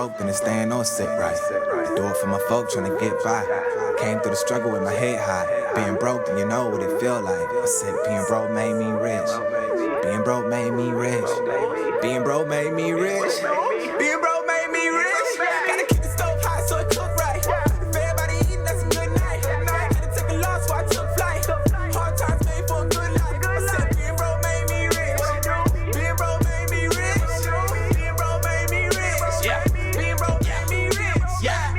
broke, then it's staying on sit right. Do it for my folk trying to get by. Came through the struggle with my head high. Being broke, then you know what it feel like. I said being broke made me rich. Being broke made me rich. Being broke made me rich. Being broke made me rich. Gotta keep the stove hot so it cook right. If everybody eating, that's a good night. Had to take a loss, so I took flight. Hard times made for a good life. I said being broke made me rich. Being broke made me rich. Being broke made me rich. Yeah. Being broke made me rich. Yeah.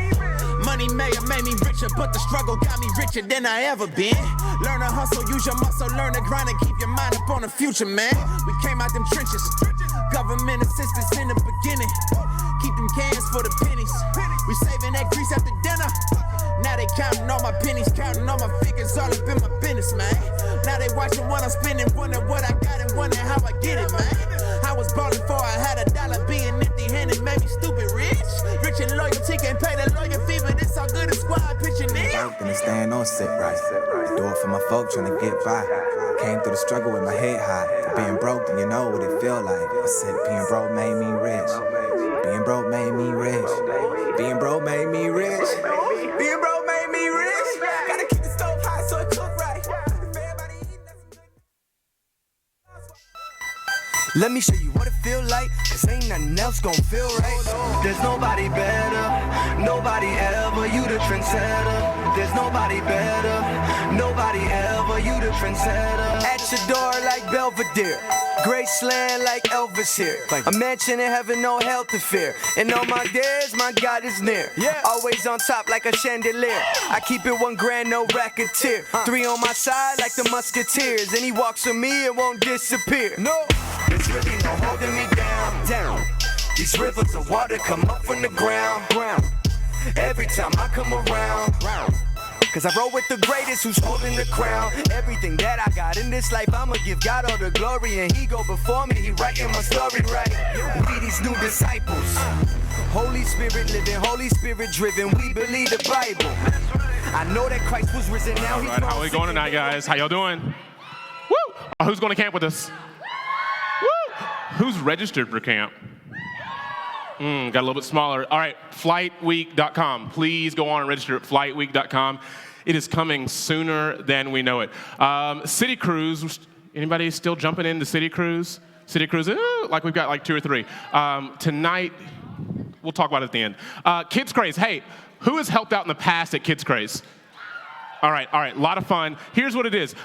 Money may have made me richer, but the struggle got me richer than I ever been. Learn to hustle, use your muscle, learn to grind and keep your mind up on the future, man. We came out them trenches, government assistance in the beginning. Keep them cans for the pennies. We saving that grease after dinner. Now they counting all my pennies, counting all my figures, all up in my business, man. Now they watching what I'm spending, wonder what I got and wonder how I get it, man. I was ballin' for I had $1, being empty-handed made me stupid rich. Rich in loyalty, can't pay the lawyer fee, but it's all good, it's squad pitching in. Broke, then it's staying on sit right. Do it for my folk trying to get by. Came through the struggle with my head high. Being broke, then you know what it feel like. I said being broke made me rich. Being broke made me rich. Being broke made me rich. Being broke made me rich. Gotta keep the stove hot so it cook right. If everybody eating, that's a good. Let me show you what it feel like, cause ain't nothing else gon' feel right. There's nobody better, nobody ever, you the trendsetter. There's nobody better, nobody ever, you the trendsetter. At your door like Belvedere, Graceland like Elvis here. A mansion in heaven, no hell to fear. And on my days, my God is near. Always on top like a chandelier. I keep it $1,000, no racketeer. 3 on my side like the Musketeers. And he walks with me, it won't disappear. No, there's really no holding me down. These rivers of water come up from the ground. Every time I come around. Cause I roll with the greatest who's holding the crown. Everything that I got in this life, I'ma give God all the glory. And he go before me, he writing my story right. We these new disciples, Holy Spirit living, Holy Spirit driven. We believe the Bible. I know that Christ was risen now. All right, how are we going tonight, guys? How y'all doing? Woo! Who's going to camp with us? Woo! Who's registered for camp? Got a little bit smaller. All right, flightweek.com. Please go on and register at flightweek.com. It is coming sooner than we know it. City Cruise, anybody still jumping into City Cruise? City Cruise, like we've got like 2 or 3. Tonight, we'll talk about it at the end. Kids Craze, hey, who has helped out in the past at Kids Craze? All right, a lot of fun. Here's what it is.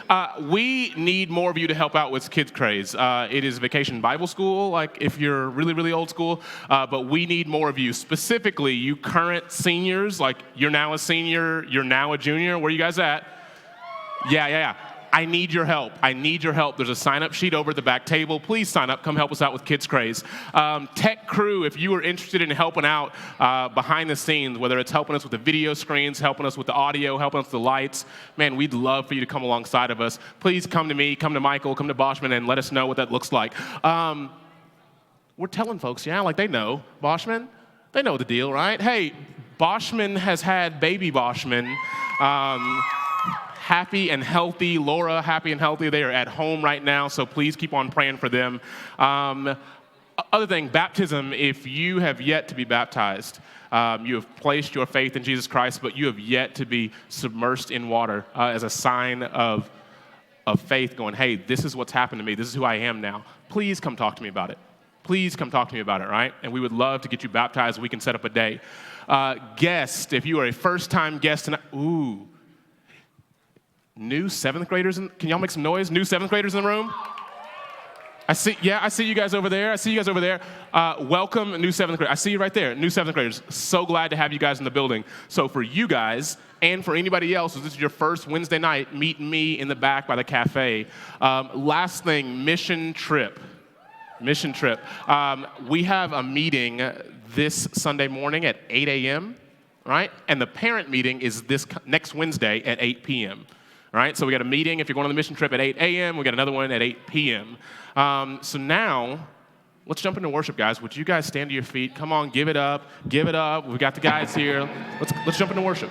We need more of you to help out with Kids Craze. It is Vacation Bible School, like if you're really, really old school, but we need more of you. Specifically, you current seniors, like you're now a senior, you're now a junior. Where are you guys at? Yeah. I need your help. There's a sign-up sheet over at the back table. Please sign up. Come help us out with Kids Craze. Tech crew, if you are interested in helping out behind the scenes, whether it's helping us with the video screens, helping us with the audio, helping us with the lights, man, we'd love for you to come alongside of us. Please come to me, come to Michael, come to Boschman, and let us know what that looks like. We're telling folks, like they know. Boschman, they know the deal, right? Hey, Boschman has had baby Boschman. Happy and healthy. Laura, happy and healthy. They are at home right now, so please keep on praying for them. Other thing, baptism, if you have yet to be baptized, you have placed your faith in Jesus Christ, but you have yet to be submersed in water as a sign of faith going, hey, this is what's happened to me. This is who I am now. Please come talk to me about it. Right? And we would love to get you baptized. We can set up a day. Guest, if you are a first-time guest tonight, new 7th graders, can y'all make some noise? New 7th graders in the room? I see you guys over there. Welcome, new 7th graders. I see you right there, new 7th graders. So glad to have you guys in the building. So for you guys, and for anybody else, if this is your first Wednesday night, meet me in the back by the cafe. Last thing, mission trip. We have a meeting this Sunday morning at 8 a.m., right? And the parent meeting is this next Wednesday at 8 p.m., right? So we got a meeting if you're going on the mission trip at 8 a.m. We got another one at 8 p.m. So now, let's jump into worship, guys. Would you guys stand to your feet? Come on, give it up. We got the guys here. Let's jump into worship.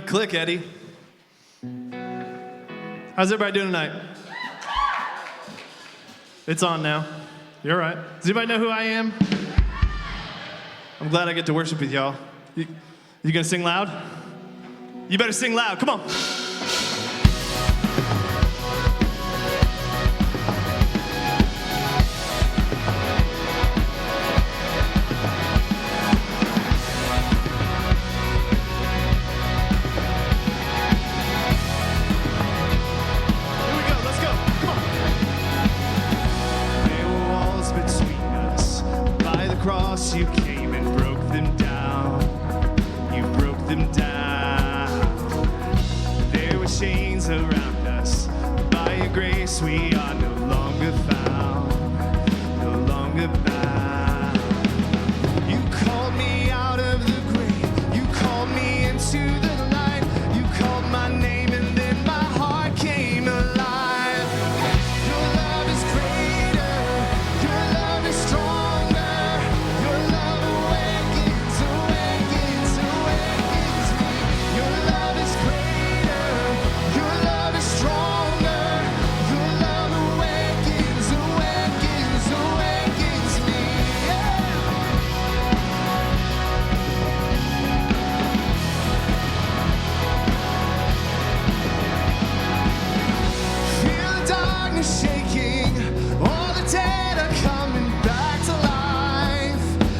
Good click, Eddie. How's everybody doing tonight? It's on now. You're all right. Does anybody know who I am? I'm glad I get to worship with y'all. You gonna sing loud? You better sing loud. Come on. You came and broke them down. You broke them down. There were chains around us. By your grace, we are no longer found, no longer bound. You called me out of the grave. You called me into the light. You called my name, and then my heart came alive. Your love is greater. Your love is stronger.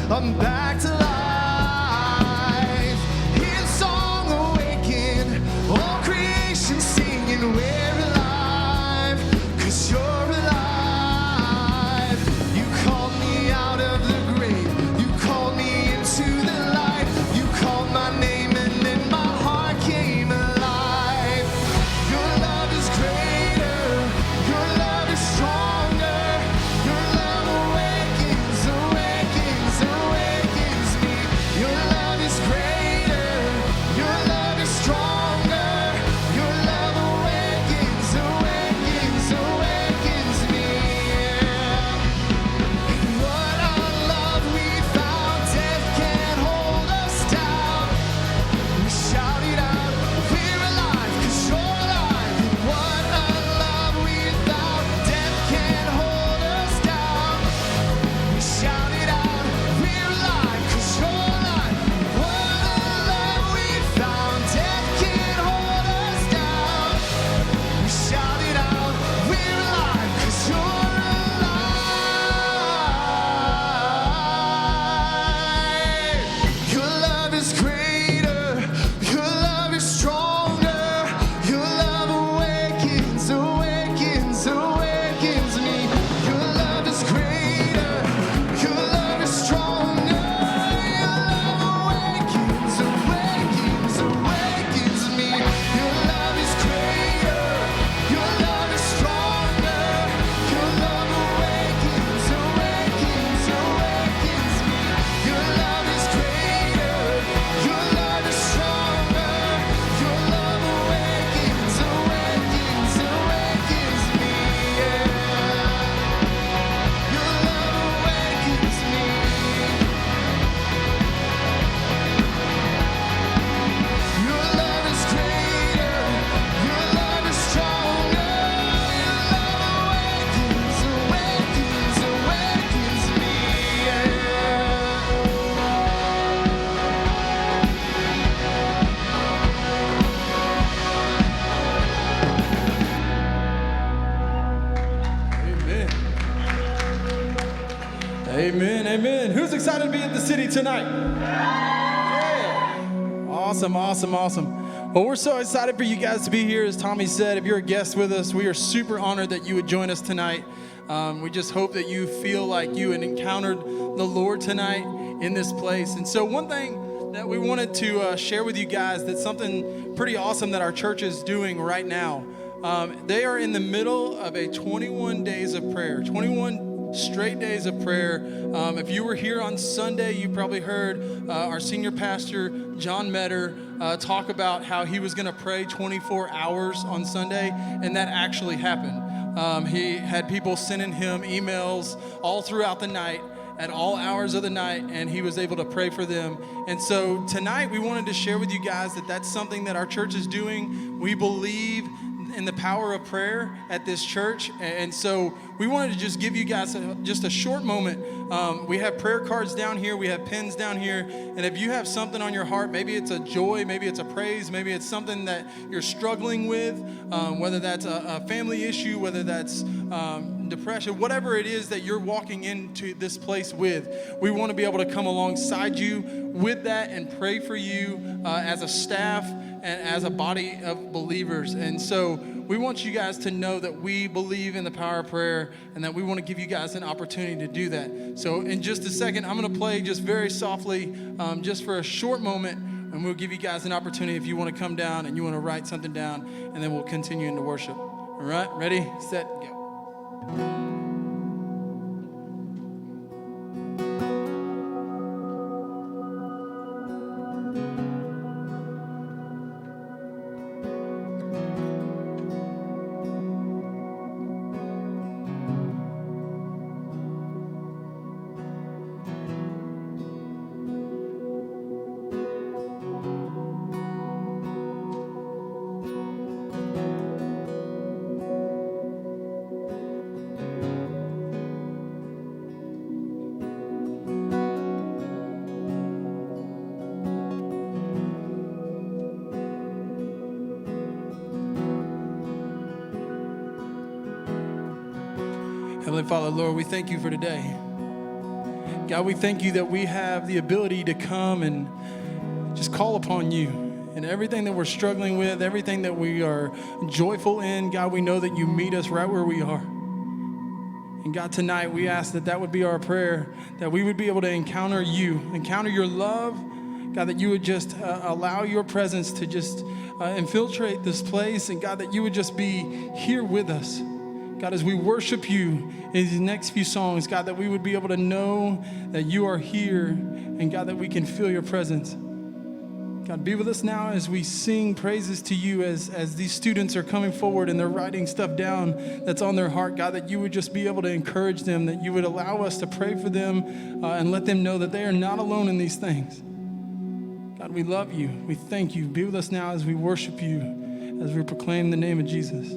I'm back to life. Hear song awaken, all creation singing, we're alive, 'cause you're alive. You called me out of the grave, you called me into the light, you called my name and then my heart came alive. Your love is greater, your love is stronger, your love awakens, awakens, awakens me. Your love is greater, your love is stronger, your love awakens, awakens, awakens me. In what our love we found, death can't hold us down. We shout it out, we're alive, 'cause you're alive. In what a love we found, death can't hold us down. We shout it out, we're alive, 'cause you're alive. What a love we found, death can't hold us down. We shout it out, we're alive, 'cause you're alive. Your love is greater, your love is stronger, your love awakens, awakens, awakens me. Your love is greater, your love is stronger, your love awakens, awakens, awakens me. Your love is greater, your love is stronger, your love awakens, awakens, awakens me. Your love is greater, your love is stronger, your love awakens, awakens, awakens me. Yeah. Your love awakens me. Your love is greater, your love is stronger, your love awakens, awakens, awakens me. Yeah. Amen, amen. Who's excited to be at the city tonight? Yeah. Awesome, awesome, awesome. Well, we're so excited for you guys to be here. As Tommy said, if you're a guest with us, we are super honored that you would join us tonight. We just hope that you feel like you had encountered the Lord tonight in this place. And so one thing that we wanted to share with you guys, that's something pretty awesome that our church is doing right now. They are in the middle of a 21 days of prayer, 21 straight days of prayer. If you were here on Sunday, you probably heard our senior pastor, John Metter, talk about how he was going to pray 24 hours on Sunday, and that actually happened. He had people sending him emails all throughout the night, at all hours of the night, and he was able to pray for them. And so tonight we wanted to share with you guys that that's something that our church is doing. We believe in the power of prayer at this church, and so we wanted to just give you guys just a short moment. We have prayer cards down here, we have pens down here, and if you have something on your heart, maybe it's a joy, maybe it's a praise, maybe it's something that you're struggling with, whether that's a family issue, whether that's depression, whatever it is that you're walking into this place with, we want to be able to come alongside you with that and pray for you as a staff and as a body of believers. And so we want you guys to know that we believe in the power of prayer and that we want to give you guys an opportunity to do that. So in just a second, I'm going to play just very softly, just for a short moment, and we'll give you guys an opportunity if you want to come down and you want to write something down, and then we'll continue into worship. All right, ready, set, go. Heavenly Father, Lord, we thank you for today. God, we thank you that we have the ability to come and just call upon you. And everything that we're struggling with, everything that we are joyful in, God, we know that you meet us right where we are. And God, tonight we ask that that would be our prayer, that we would be able to encounter you, encounter your love. God, that you would just allow your presence to just infiltrate this place. And God, that you would just be here with us. God, as we worship you in these next few songs, God, that we would be able to know that you are here, and God, that we can feel your presence. God, be with us now as we sing praises to you, as these students are coming forward and they're writing stuff down that's on their heart. God, that you would just be able to encourage them, that you would allow us to pray for them and let them know that they are not alone in these things. God, we love you. We thank you. Be with us now as we worship you, as we proclaim the name of Jesus.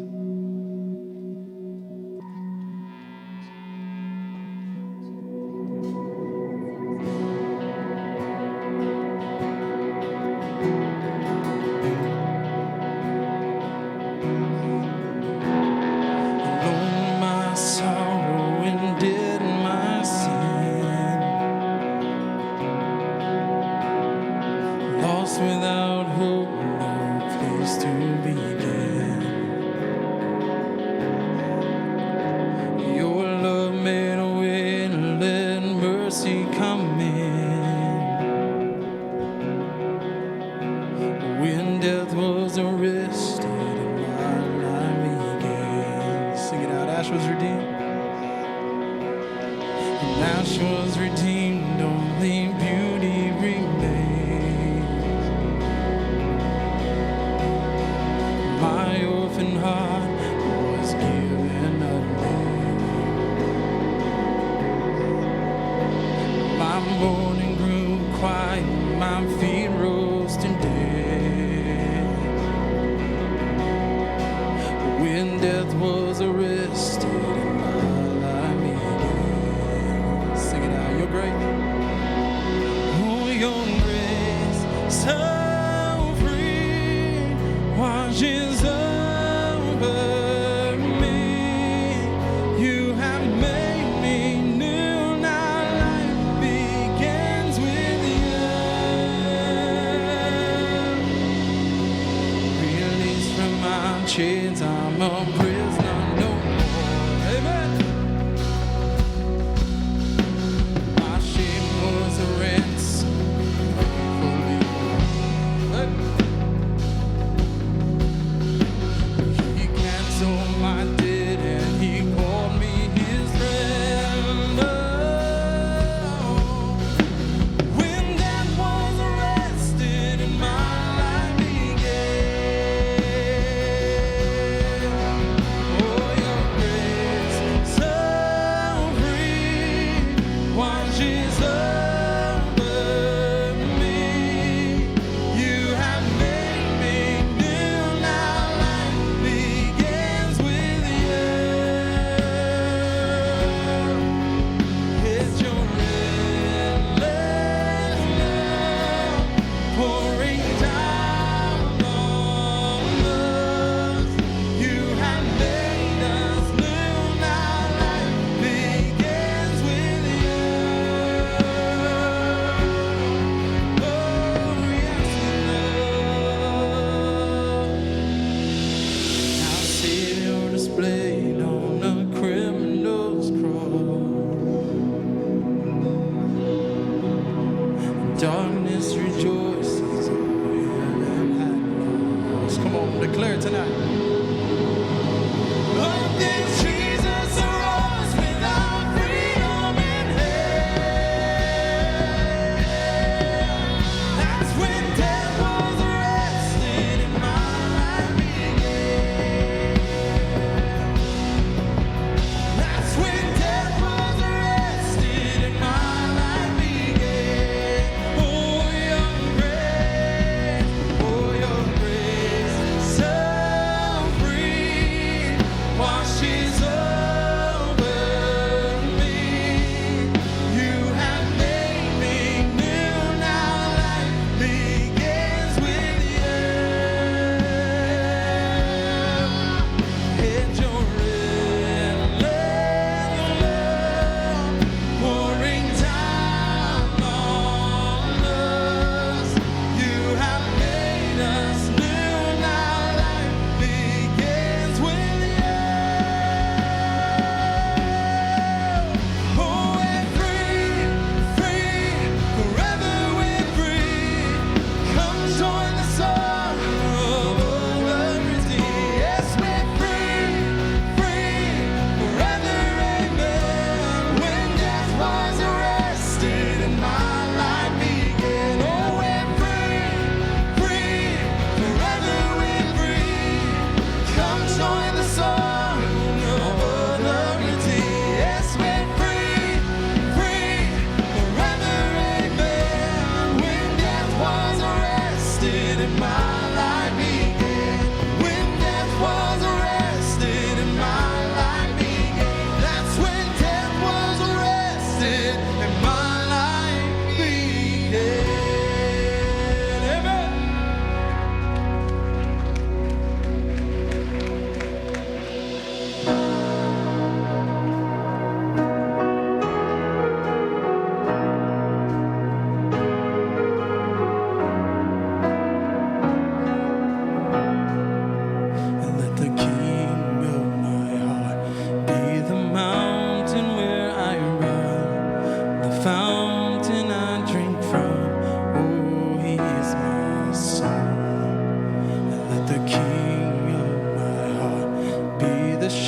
Without hope, no place to begin. Your love made a way and let mercy come in. When death was arrested and my life began. Sing it out. Ash was redeemed. And Ash was redeemed, only beauty remained. My orphan heart was given a name. My mourning grew quiet, my feet rose to dance. When death was arrested and my life began. Sing it out, you're great. Oh, your grace so free washes over me. You have made me new. Now life begins with you. Released from my chains, I'm a prisoner no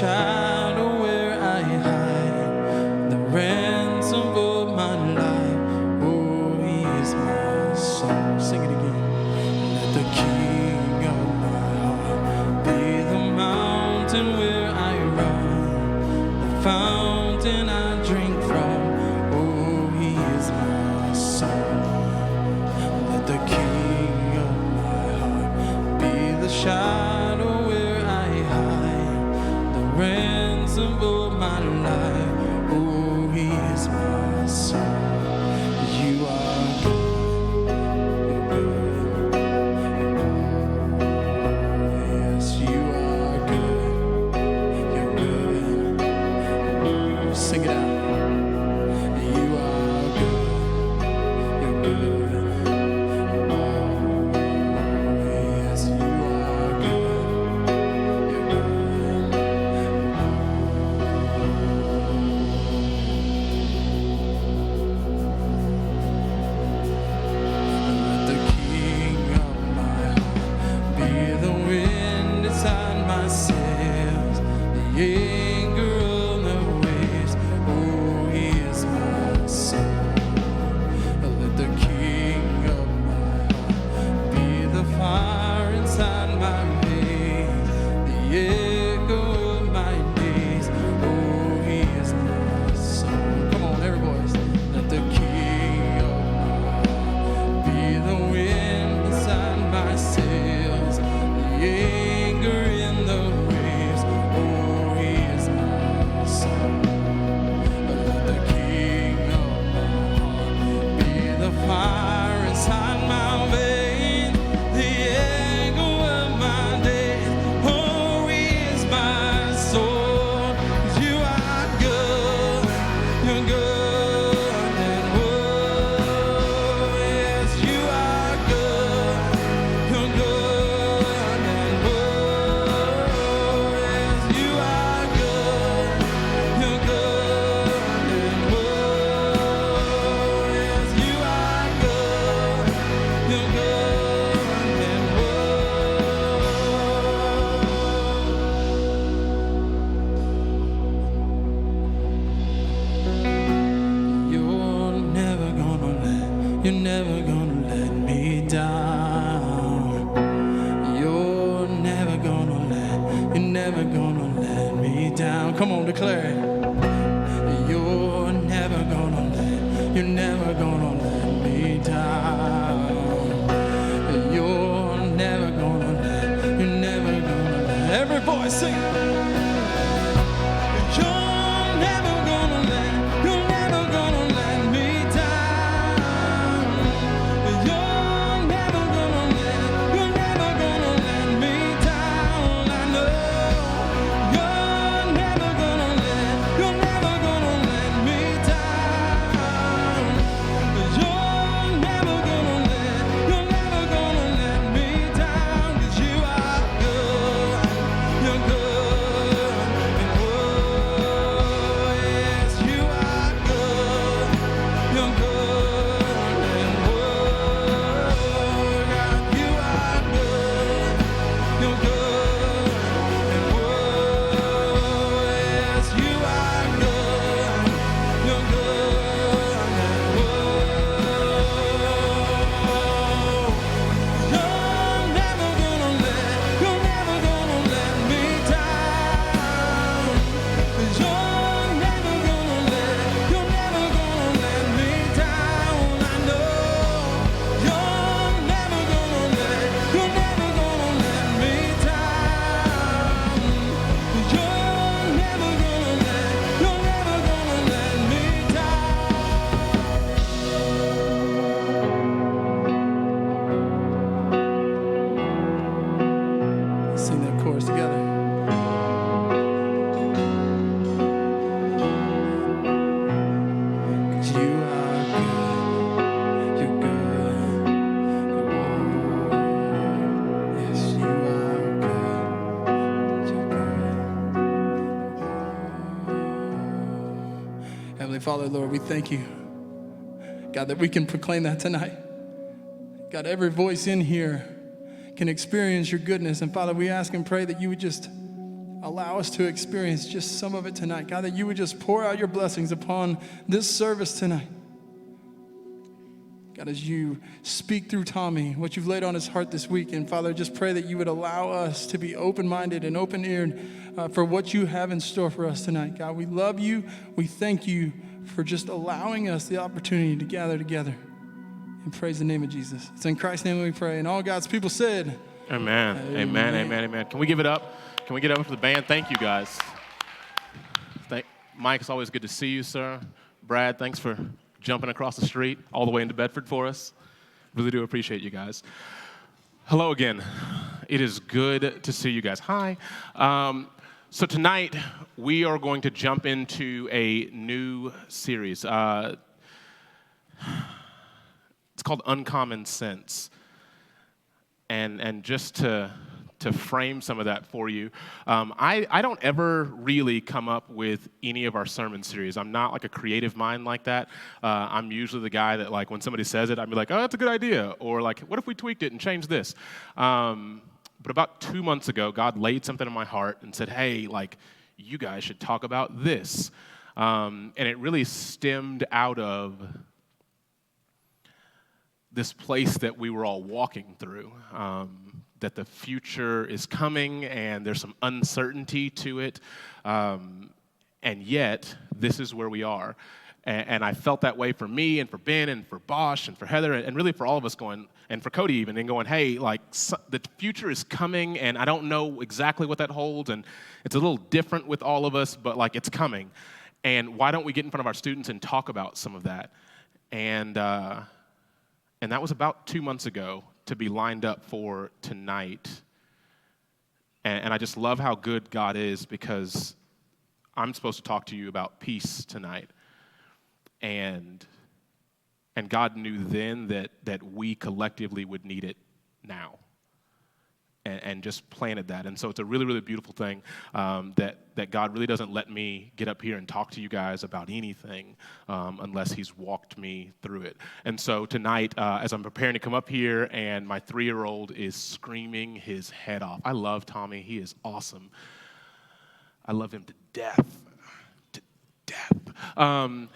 shadow where I hide, the ransom of my life. Oh, he is my soul. Sing it again. Let the king of my heart be the mountain where I run, the fountain I drink from. Oh, he is my soul. Let the king of my heart be the shadow where I hide, the ransom of my life. Oh, he is my soul. You are good, you're good. Yes, you are good, you're good. Sing it out. You are good, you're good. Oh, yes, you are good, you're good. Let the king of my heart be the wind inside my sails, the anchor of the waves. Oh, he is my soul. Let the king of my heart be the fire inside my veins, the echo of my days. Oh, he is my soul. Come on, every voice. Let the king of my heart be the wind inside my sails, the anchor in the waves. Oh, he is my soul. Let the king of my heart be the fire inside my veins, the echo of my days. Oh, he is my soul. 'Cause you are good, you're good, and oh, yes, you are good, you're good, and oh, yes, you are good, you're good, and oh, yes, you are good, you're good, and you're never gonna let me down. You're never gonna let me down. Come on, declare it. You're never gonna let me down. You're never gonna let. Every voice sing it. You're never gonna let me down. You're never gonna let me down. I know you're never gonna let me down. You're never gonna let me down. 'Cause you are good, you're good, and oh, yes, you are good, you're good, and oh, God, you are good, you're good, and oh, yes, you are good, you're good, and oh, you're never gonna let me down. You're never gonna let me down. I know you're never gonna let me down. You're never gonna let me down. Sing that chorus together. 'Cause you are good, you're good, oh, yes, you are good, you're good. Heavenly Father, Lord, we thank you, God, that we can proclaim that tonight. God, every voice in here can experience your goodness. And Father, we ask and pray that you would just allow us to experience just some of it tonight. God, that you would just pour out your blessings upon this service tonight. God, as you speak through Tommy, what you've laid on his heart this week, and Father, just pray that you would allow us to be open-minded and open-eared for what you have in store for us tonight. God, we love you. We thank you for just allowing us the opportunity to gather together and praise the name of Jesus. It's in Christ's name we pray. And all God's people said, Amen. Amen. Amen. Amen. Can we give it up? Can we get up for the band? Thank you, guys. Mike, it's always good to see you, sir. Brad, thanks for jumping across the street all the way into Bedford for us. Really do appreciate you guys. Hello again. It is good to see you guys. Hi. So tonight, we are going to jump into a new series. It's called Uncommon Sense. And just to frame some of that for you, I don't ever really come up with any of our sermon series. I'm not like a creative mind like that. I'm usually the guy that, like, when somebody says it, I'd be like, oh, that's a good idea. Or like, what if we tweaked it and changed this? But about 2 months ago, God laid something in my heart and said, hey, like, you guys should talk about this. And it really stemmed out of this place that we were all walking through, that the future is coming and there's some uncertainty to it, and yet this is where we are. And I felt that way for me and for Ben and for Bosch and for Heather and really for all of us going, and for Cody even, and going, hey, like, the future is coming and I don't know exactly what that holds, and it's a little different with all of us, but like, it's coming. And why don't we get in front of our students and talk about some of that? And that was about 2 months ago, to be lined up for tonight. And I just love how good God is, because I'm supposed to talk to you about peace tonight. And God knew then that we collectively would need it now. And just planted that. And so it's a really, really beautiful thing that God really doesn't let me get up here and talk to you guys about anything unless he's walked me through it. And so tonight, as I'm preparing to come up here, and my 3-year-old is screaming his head off. I love Tommy. He is awesome. I love him to death. To death.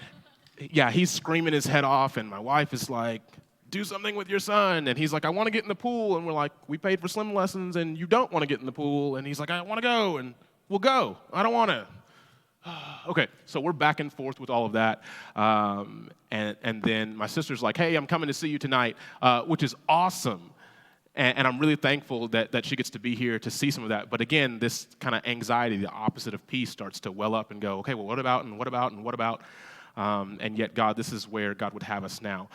Yeah, he's screaming his head off, and my wife is like, do something with your son. And he's like, I want to get in the pool. And we're like, we paid for swim lessons and you don't want to get in the pool. And he's like, I want to go. And we'll go. I don't want to. Okay, so we're back and forth with all of that. And then my sister's like, hey, I'm coming to see you tonight, which is awesome. And I'm really thankful that she gets to be here to see some of that. But again, this kind of anxiety, the opposite of peace, starts to well up and go, okay, well, what about, and what about, and what about? And yet, God, this is where God would have us now.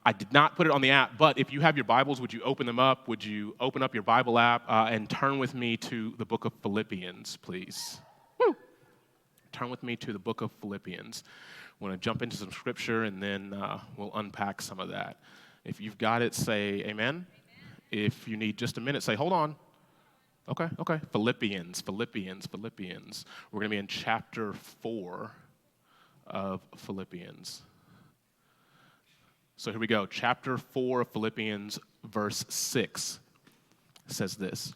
I did not put it on the app, but if you have your Bibles, would you open them up? Would you open up your Bible app and turn with me to the book of Philippians, please? Woo! Turn with me to the book of Philippians. We're going to jump into some scripture, and then we'll unpack some of that. If you've got it, say amen. Amen. If you need just a minute, say hold on. Okay. Philippians. We're going to be in chapter 4 of Philippians. So here we go. Chapter 4 of Philippians, verse 6 says this.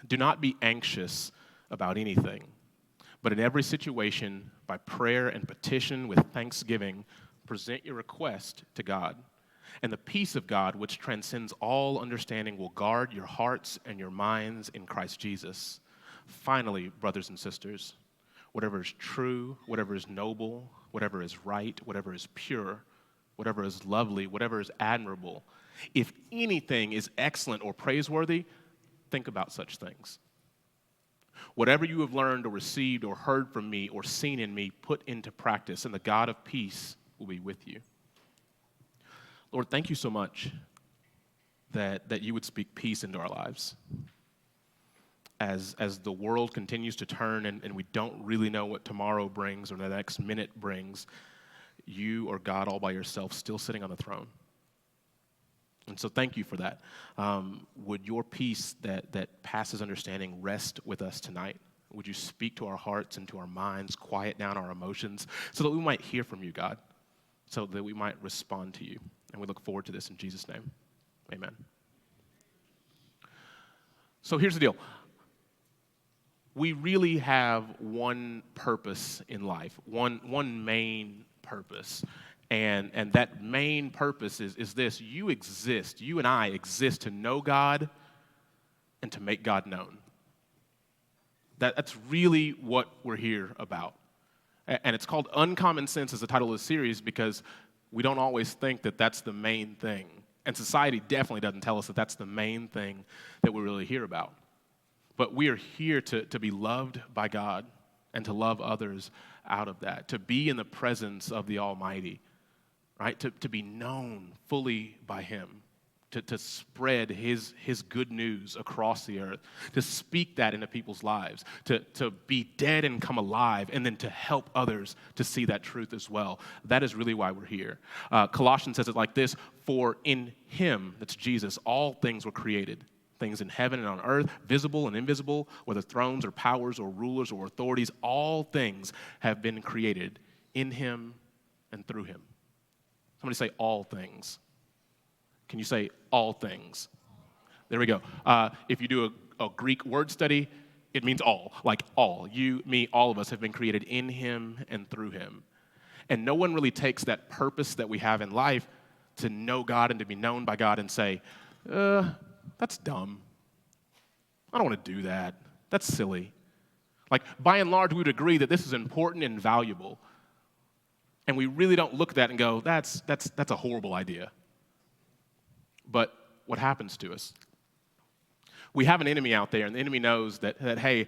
Do not be anxious about anything, but in every situation, by prayer and petition with thanksgiving, present your request to God. And the peace of God, which transcends all understanding, will guard your hearts and your minds in Christ Jesus. Finally, brothers and sisters, whatever is true, whatever is noble, whatever is right, whatever is pure, whatever is lovely, whatever is admirable, if anything is excellent or praiseworthy, think about such things. Whatever you have learned or received or heard from me or seen in me, put into practice, and the God of peace will be with you. Lord, thank you so much that you would speak peace into our lives. As the world continues to turn and we don't really know what tomorrow brings or the next minute brings, you are God all by yourself, still sitting on the throne. And so thank you for that. Would your peace that passes understanding rest with us tonight? Would you speak to our hearts and to our minds, quiet down our emotions, so that we might hear from you, God, so that we might respond to you. And we look forward to this in Jesus' name. Amen. So here's the deal. we really have one purpose in life, one main purpose. And that main purpose is this: you and I exist to know God and to make God known. That's really what we're here about. And it's called Uncommon Sense as the title of the series because we don't always think that that's the main thing. And society definitely doesn't tell us that that's the main thing that we really hear about. But we are here to be loved by God and to love others out of that, to be in the presence of the Almighty, right? To be known fully by Him, to spread His good news across the earth, to speak that into people's lives, to be dead and come alive, and then to help others to see that truth as well. That is really why we're here. Colossians says it like this: for in Him, that's Jesus, all things were created, things in heaven and on earth, visible and invisible, whether thrones or powers or rulers or authorities, all things have been created in Him and through Him. Somebody say all things. Can you say all things? There we go. If you do a Greek word study, it means all, like all. You, me, all of us have been created in Him and through Him. And no one really takes that purpose that we have in life to know God and to be known by God and say, that's dumb. I don't want to do that. That's silly. Like, by and large, we would agree that this is important and valuable. And we really don't look at that and go, that's a horrible idea. But what happens to us? We have an enemy out there, and the enemy knows that hey,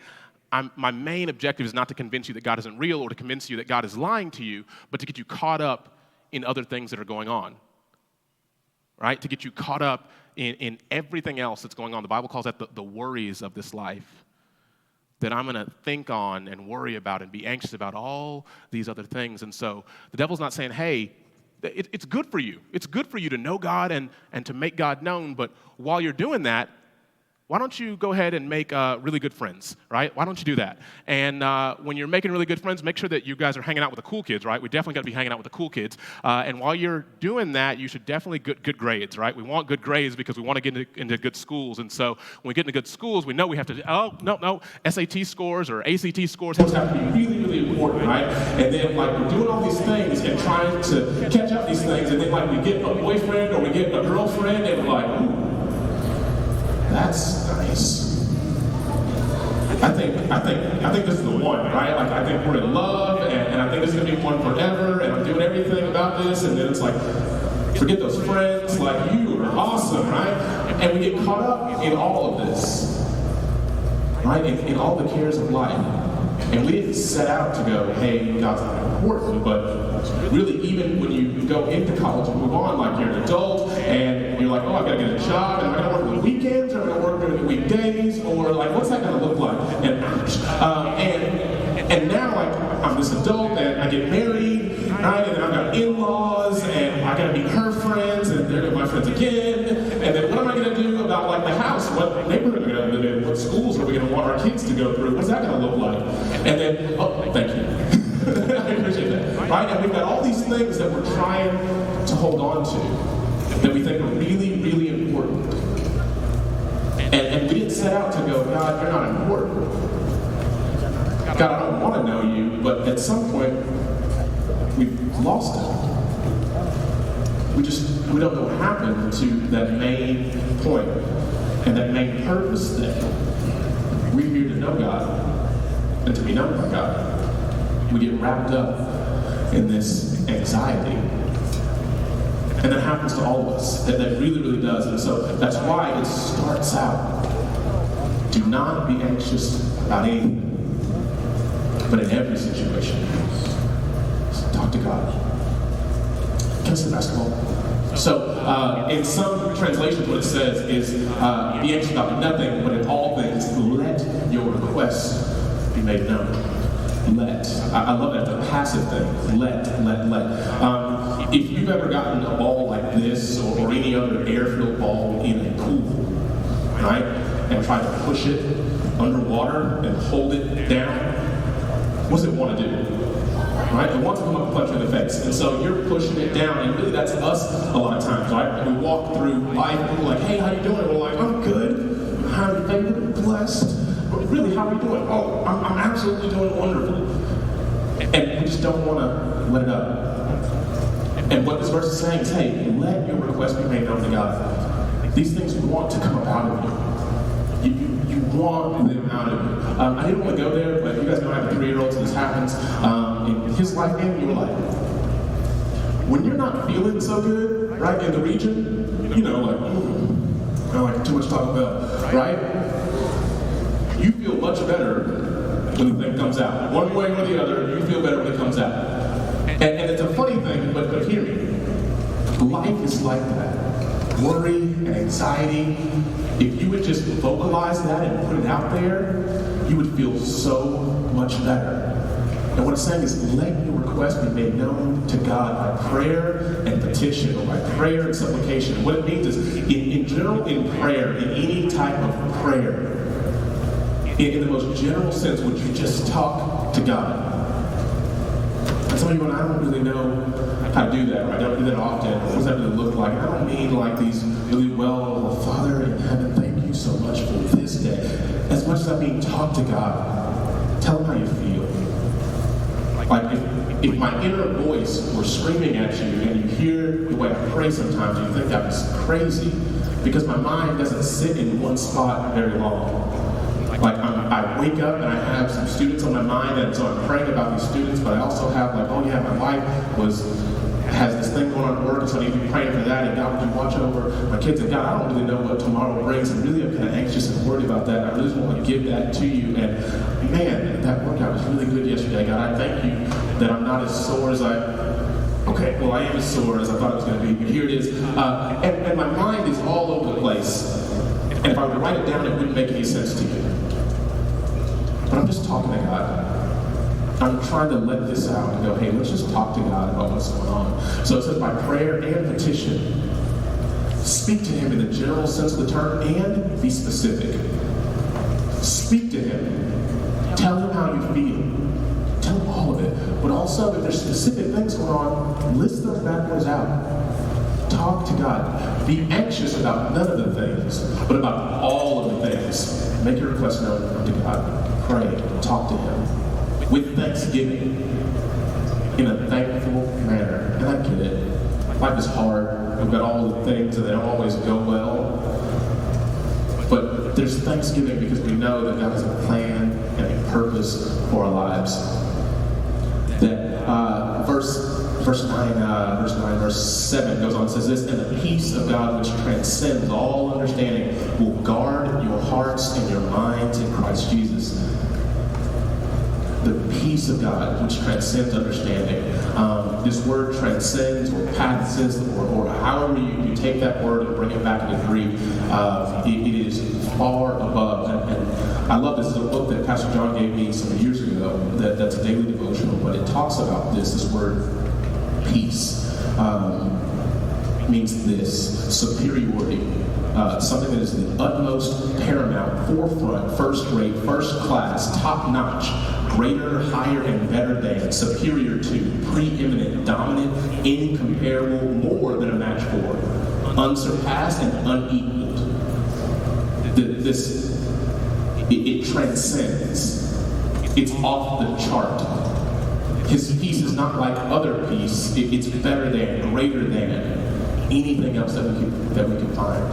my main objective is not to convince you that God isn't real or to convince you that God is lying to you, but to get you caught up in other things that are going on, right? To get you caught up in everything else that's going on. The Bible calls that the worries of this life, that I'm going to think on and worry about and be anxious about all these other things. And so the devil's not saying, hey, it's good for you. It's good for you to know God and to make God known, but while you're doing that, why don't you go ahead and make really good friends, right? Why don't you do that? And when you're making really good friends, make sure that you guys are hanging out with the cool kids, right? We definitely got to be hanging out with the cool kids. And while you're doing that, you should definitely get good grades, right? We want good grades because we want to get into good schools. And so when we get into good schools, we know we have to, SAT scores or ACT scores have to be really, really important, right? And then, we're doing all these things and trying to catch up these things, and then, we get a boyfriend or we get a girlfriend, and we're like, ooh, that's nice. I think this is the one, right? I think we're in love, and I think this is gonna be one forever, and I'm doing everything about this, and then it's like, forget those friends, you are awesome, right? And we get caught up in all of this, right? In all the cares of life. And we didn't set out to go, hey, God's not important, but really, even when you go into college and move on, you're an adult, and you're like, oh, I've got to get a job, and am I going to work on the weekends, or am I going to work during the weekdays, or what's that going to look like? And now, I'm this adult, and I get married, right? And then I've got in-laws, and I got to meet her friends, and they're my friends again. And then what am I going to do about the house? What neighborhood are we going to live in? What schools are we going to want our kids to go through? What's that going to look like? And then, thank you. I appreciate that. Right? And we've got all these things that we're trying to hold on to that we think are really, really important. And we didn't set out to go, God, you're not important. God, I don't want to know you, but at some point, we've lost it. We don't know what happened to that main point and that main purpose that we're here to know God and to be known by God. We get wrapped up in this anxiety. And that happens to all of us. That really, really does. And so that's why it starts out. Do not be anxious about anything, but in every situation, talk to God. Can I say basketball? So, in some translations, what it says is, be anxious about nothing, but in all things, let your requests be made known. Let. I love that. The passive thing. Let. If you've ever gotten a ball like this or any other air-filled ball in a pool, right, and tried to push it underwater and hold it down, what's it want to do? Right? It wants to come up and punch you in the face. And so you're pushing it down, and really that's us a lot of times, right? We walk through life, and we're like, hey, how you doing? And we're like, I'm good. I'm highly favored, blessed. really, how are you doing? Oh, I'm absolutely doing wonderful. And we just don't want to let it up. And what this verse is saying is, hey, let your request be made known to God. These things want to come out of you. You want them out of you. I didn't want to go there, but you guys know I have a 3-year-old, so this happens in his life and your life. When you're not feeling so good, right, in the region, you know, like, I like too much Taco Bell, right? You feel much better when the thing comes out. One way or the other, you feel better when it comes out. And it's a funny thing, but hear me. Life is like that. Worry and anxiety, if you would just vocalize that and put it out there, you would feel so much better. And what it's saying is, let your request be made known to God by prayer and petition, or by prayer and supplication. What it means is, in general, in prayer, in any type of prayer, in the most general sense, would you just talk to God? And some of you going, I don't really know how to do that, or I don't do that often. What does that really look like? And I don't mean like these really well, Father in heaven, thank you so much for this day. As much as I mean talk to God, tell him how you feel. Like if my inner voice were screaming at you and you hear the way I pray sometimes, you think that was crazy, because my mind doesn't sit in one spot very long. Like I wake up and I have some students on my mind, and so I'm praying about these students, but I also have like, oh yeah, my wife has this thing going on at work, and so I need to be praying for that, and God, would you watch over my kids? And God, I don't really know what tomorrow brings, and really I'm kind of anxious and worried about that, and I really just want to give that to you. And man, that workout was really good yesterday. God, I thank you that I'm not as sore as I am as sore as I thought it was going to be, but here it is. And my mind is all over the place, and if I were to write it down, it wouldn't make any sense to you. But I'm just talking to God. I'm trying to let this out and go, hey, let's just talk to God about what's going on. So it says, by prayer and petition, speak to him in the general sense of the term and be specific. Speak to him. Tell him how you feel. Tell him all of it. But also, if there's specific things going on, list those bad boys out. Talk to God. Be anxious about none of the things, but about all of the things. Make your request known to God. Pray, talk to him with thanksgiving, in a thankful manner. And I get it. Life is hard. We've got all the things and they don't always go well. But there's thanksgiving because we know that God has a plan and a purpose for our lives. That verse 9, verse 7 goes on and says this, and the peace of God which transcends all understanding will guard your hearts and your minds in Christ Jesus. The peace of God which transcends understanding. This word transcends or passes or however you take that word and bring it back into Greek, it is far above. And I love this. It's a book that Pastor John gave me some years ago that's a daily devotional, but it talks about this word peace. Means this, superiority. Something that is the utmost, paramount, forefront, first rate, first class, top notch, greater, higher, and better than, superior to, preeminent, dominant, incomparable, more than a match for, unsurpassed and unequaled. It transcends. It's off the chart. His peace is not like other peace. It's better than, greater than anything else that we can find.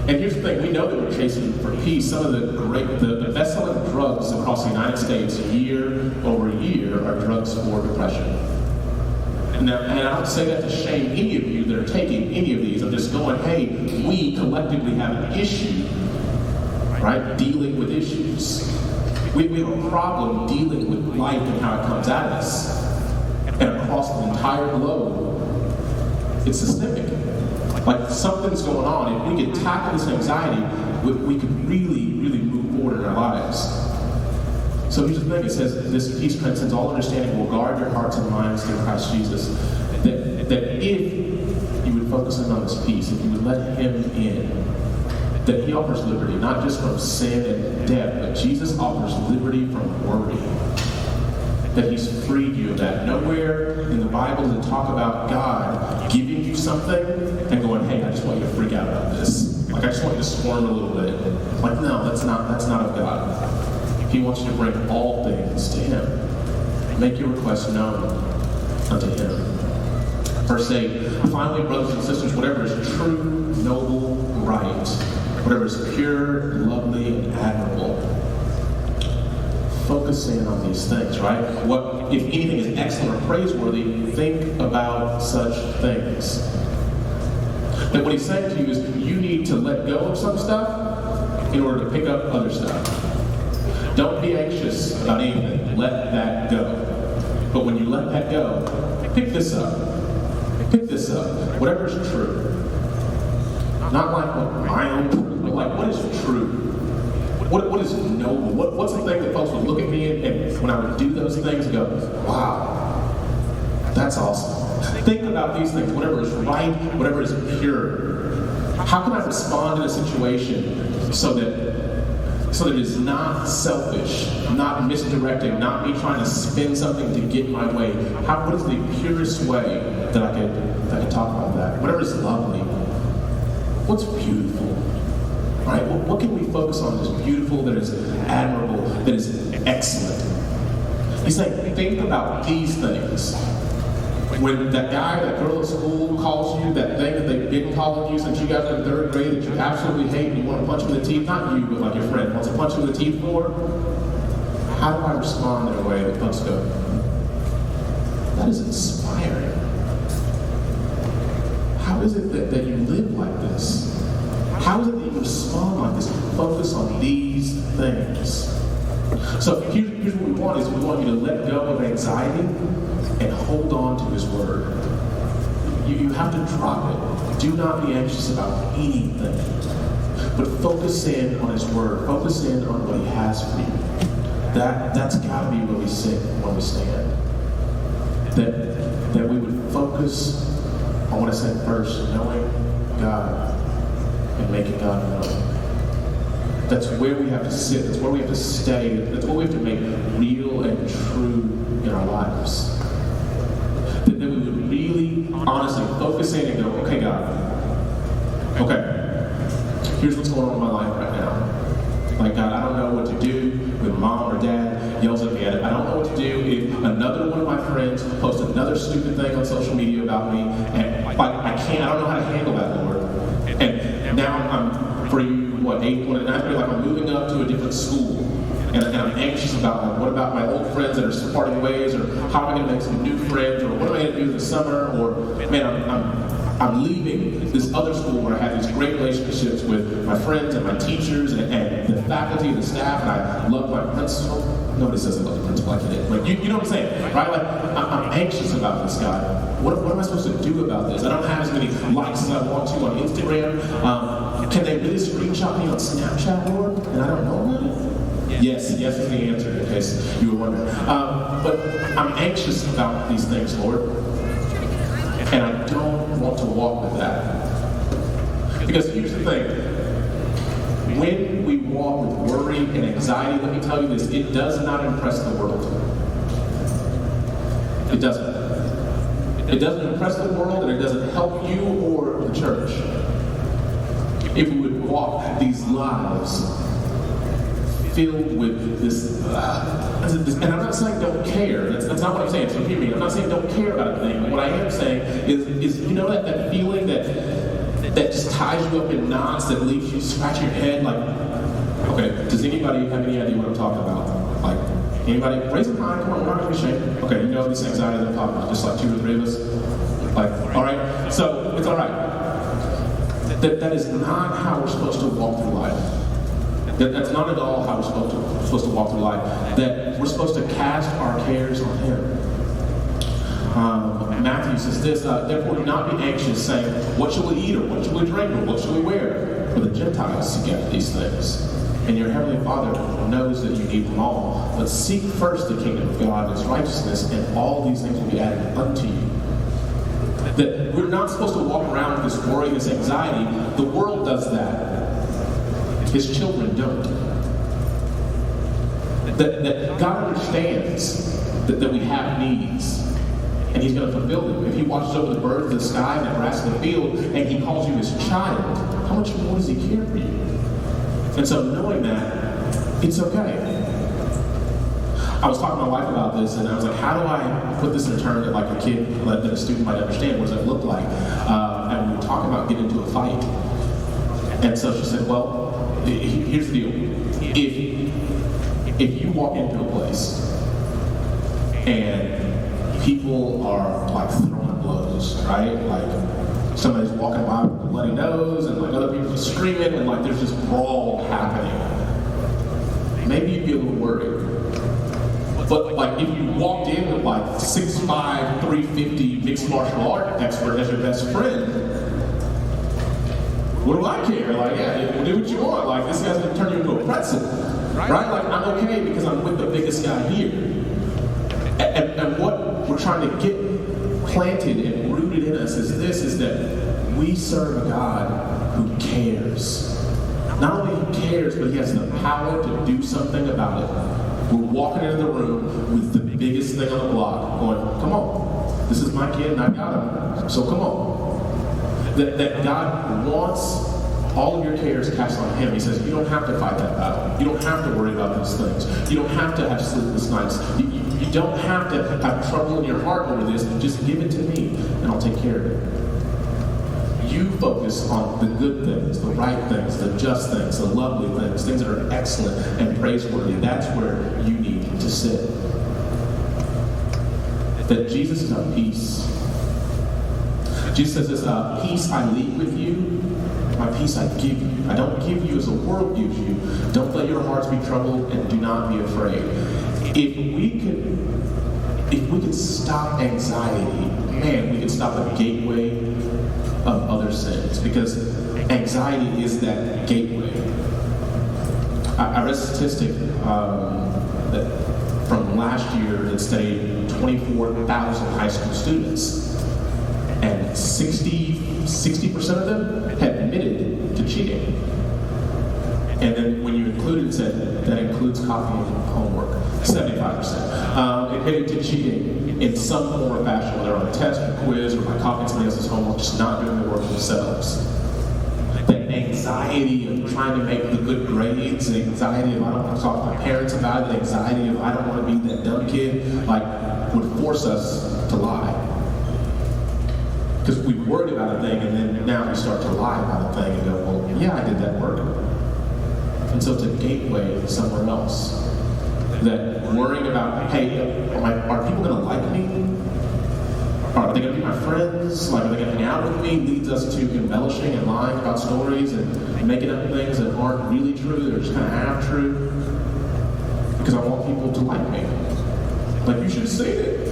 And here's the thing, we know that we're chasing for peace. Some of the best-selling drugs across the United States year over year are drugs for depression. Now, and I don't say that to shame any of you that are taking any of these. I'm just going, hey, we collectively have an issue, right? Dealing with issues. We have a problem dealing with life and how it comes at us. And across the entire globe, it's systemic. Like something's going on. If we could tackle this anxiety, we could really, really move forward in our lives. So here's the thing. It says, this peace transcends all understanding, will guard your hearts and minds through Christ Jesus. That if you would focus in on this peace, if you would let him in, that he offers liberty, not just from sin and death, but Jesus offers liberty from worry. That he's freed you of that. Nowhere in the Bible does it talk about God giving you something and going, hey, I just want you to freak out about this. Like, I just want you to squirm a little bit. Like, no, that's not of God. He wants you to bring all things to Him. Make your requests known unto Him. Verse 8, finally, brothers and sisters, whatever is true, noble, right, whatever is pure, lovely, and admirable, focus in on these things, right? What, if anything is excellent or praiseworthy, think about such things. That what he's saying to you is you need to let go of some stuff in order to pick up other stuff. Don't be anxious about anything. Let that go. But when you let that go, pick this up. Pick this up. Whatever is true. Not like what my own truth, but like what is true. What is noble? What's the thing that folks would look at me and when I would do those things go, wow, that's awesome. Think about these things, whatever is right, whatever is pure. How can I respond in a situation so that it is not selfish, not misdirecting, not me trying to spin something to get my way? What is the purest way that I could talk about that? Whatever is lovely, what's beautiful? Right? What can we focus on that is beautiful, that is admirable, that is excellent? He's saying, think about these things. When that guy, that girl at school calls you that thing that they've been calling you since you got to third grade that you absolutely hate and you want to punch him in the teeth, not you, but like your friend wants to punch him in the teeth for, how do I respond in a way that folks go, that is inspiring? How is it that you live like this? How is it that you respond like this? Focus on these things. So here's what we want is we want you to let go of anxiety and hold on to His Word. You have to drop it. Do not be anxious about anything. But focus in on His Word. Focus in on what He has for you. That's got to be where we sit when we stand. That we would focus on what I said first, knowing God and making God known. That's where we have to sit. That's where we have to stay. That's what we have to make real and true in our lives. That we would really, honestly focus in and go, okay, God, okay, here's what's going on in my life right now. Like, God, I don't know what to do when mom or dad yells at me at it. I don't know what to do if another one of my friends posts another stupid thing on social media about me, and like, I don't know how to handle that, Lord. And now I'm for you, 8th one, and I feel like I'm moving up to a different school. And I'm anxious about, like, what about my old friends that are parting ways, or how am I going to make some new friends, or what am I going to do this summer, or, man, I'm leaving this other school where I have these great relationships with my friends and my teachers and the faculty and the staff, and I love my principal. Nobody says I love the principal like that. But you know what I'm saying, right? Like, I'm anxious about this guy. What am I supposed to do about this? I don't have as many likes as I want to on Instagram. Can they really screenshot me on Snapchat, Lord? And I don't know about it? Yes is the answer, in case you were wondering. But I'm anxious about these things, Lord. And I don't want to walk with that. Because here's the thing. When we walk with worry and anxiety, let me tell you this, it does not impress the world. It doesn't. It doesn't impress the world, and it doesn't help you or the church. If we would walk these lives filled with this, and I'm not saying don't care. That's not what I'm saying. So hear me. I'm not saying don't care about a thing. What I am saying is you know that feeling that just ties you up in knots, that leaves you scratching your head. Like, okay, does anybody have any idea what I'm talking about? Like, anybody? Raise a hand. Come on, we're not gonna be ashamed. Okay, you know this anxiety that I'm talking about. Just like 2 or 3 of us. Like, all right. So it's all right. That is not how we're supposed to walk through life. That's not at all how we're supposed to walk through life. That we're supposed to cast our cares on Him. Matthew says this, therefore do not be anxious, saying, what shall we eat, or what shall we drink, or what shall we wear? For the Gentiles seek after these things. And your heavenly Father knows that you need them all. But seek first the kingdom of God and His righteousness, and all these things will be added unto you. That we're not supposed to walk around with this worry, this anxiety. The world does that. His children don't. That God understands that we have needs. and he's going to fulfill them. If he watches over the birds of the sky and the grass of the field, and he calls you his child, how much more does he care for you? And so knowing that, it's okay. I was talking to my wife about this, and I was like, how do I put this in a term that like a kid, that a student might understand? What does that look like? And we were talking about getting into a fight. And so she said, well, here's the deal. If you walk into a place and people are like throwing blows, right? Like somebody's walking by with a bloody nose, and like other people are screaming, and like there's this brawl happening. Maybe you'd be a little worried. But like if you walked in with like 6'5", 350 mixed martial art expert as your best friend, what do I care? Like, yeah, do what you want. Like this guy's gonna turn you into a pretzel, right? Like I'm okay because I'm with the biggest guy here. And what we're trying to get planted and rooted in us is that we serve a God who cares. Not only he cares, but he has the power to do something about it. We're walking into the room with the biggest thing on the block, going, come on, this is my kid and I got him, so come on. That God wants all of your cares cast on him. He says, you don't have to fight that battle. You don't have to worry about these things. You don't have to have sleepless nights. You don't have to have trouble in your heart over this. Just give it to me and I'll take care of it. You focus on the good things, the right things, the just things, the lovely things, things that are excellent and praiseworthy. That's where you need to sit. That Jesus is our peace. Jesus says this, peace I leave with you, my peace I give you. I don't give you as the world gives you. Don't let your hearts be troubled and do not be afraid. If we could stop anxiety, man, we could stop the gateway of other sins, because anxiety is that gateway. I read a statistic that from last year that studied 24,000 high school students, and 60% of them had admitted to cheating. And then when you included, it said that includes copying homework, 75%. Admitted to cheating in some form or fashion, whether on a test or quiz or by copying somebody else's homework, just not doing the work themselves. That anxiety of trying to make the good grades, the anxiety of I don't want to talk to my parents about it, the anxiety of I don't want to be that dumb kid, like would force us to lie. Because we worried about a thing, and then now we start to lie about a thing and go, well, yeah, I did that work. And so it's a gateway somewhere else. That worrying about, hey, are people going to like me? Are they going to be my friends? Like, are they going to hang out with me? Leads us to embellishing and lying about stories and making up things that aren't really true, they're just kind of half true. Because I want people to like me. Like, you should have seen it.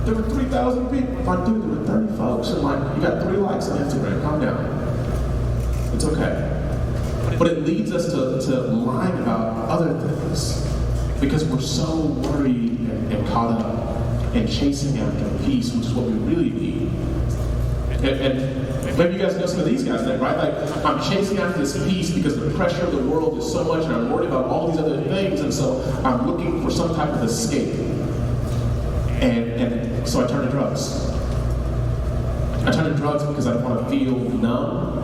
There were 3,000 people. Like, dude, there were 30 folks, and like, you got 3 likes on Instagram. Calm down. It's okay. But it leads us to lying about other things because we're so worried and caught up and chasing after peace, which is what we really need. And maybe you guys know some of these guys then, right? Like, I'm chasing after this peace because the pressure of the world is so much, and I'm worried about all these other things, and so I'm looking for some type of escape. And so I turn to drugs. I turn to drugs because I want to feel numb,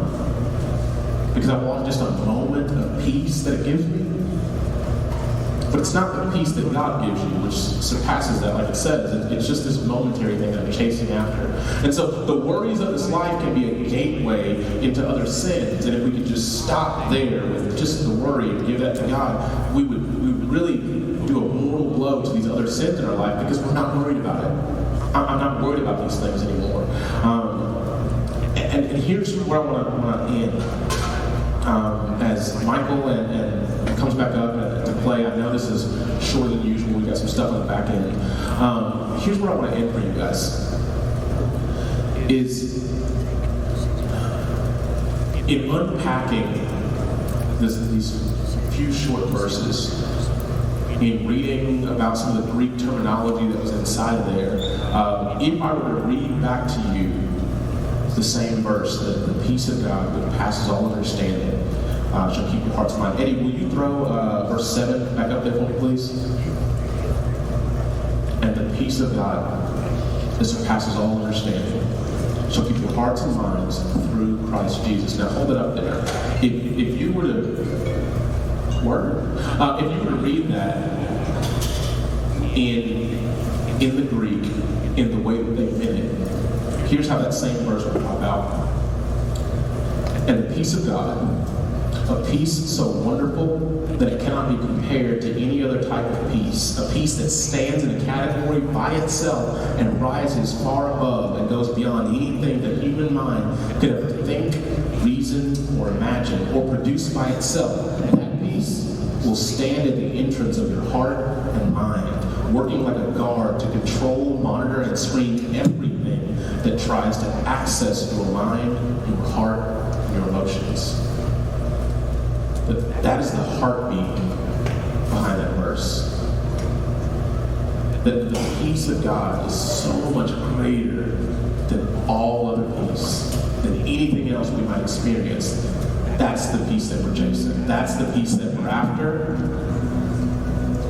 because I want just a moment of peace that it gives me. But it's not the peace that God gives you, which surpasses that, like it says. It's just this momentary thing that I'm chasing after. And so the worries of this life can be a gateway into other sins. And if we could just stop there with just the worry and give that to God, we would really do a mortal blow to these other sins in our life because we're not worried about it. I'm not worried about these things anymore. And here's where I want to end. As Michael and comes back up to play, I know this is shorter than usual. We got some stuff on the back end. Here's where I want to end for you guys. Is in unpacking these few short verses, in reading about some of the Greek terminology that was inside of there, if I were to read back to you the same verse, that the peace of God that passes all understanding shall keep your hearts and mind. Eddie, will you throw verse 7 back up there for me, please? And the peace of God that surpasses all understanding shall keep your hearts and minds through Christ Jesus. Now hold it up there. If you were to read that in the Greek, in the way that they meant it, here's how that same verse would pop out. And the peace of God, a peace so wonderful that it cannot be compared to any other type of peace, a peace that stands in a category by itself and rises far above and goes beyond anything that human mind could ever think, reason, or imagine, or produce by itself. And that peace will stand at the entrance of your heart and mind, working like a guard to control, monitor, and screen everything that tries to access your mind, your heart, and your emotions. But that is the heartbeat behind that verse. That the peace of God is so much greater than all other peace, than anything else we might experience. That's the peace that we're chasing. That's the peace that we're after.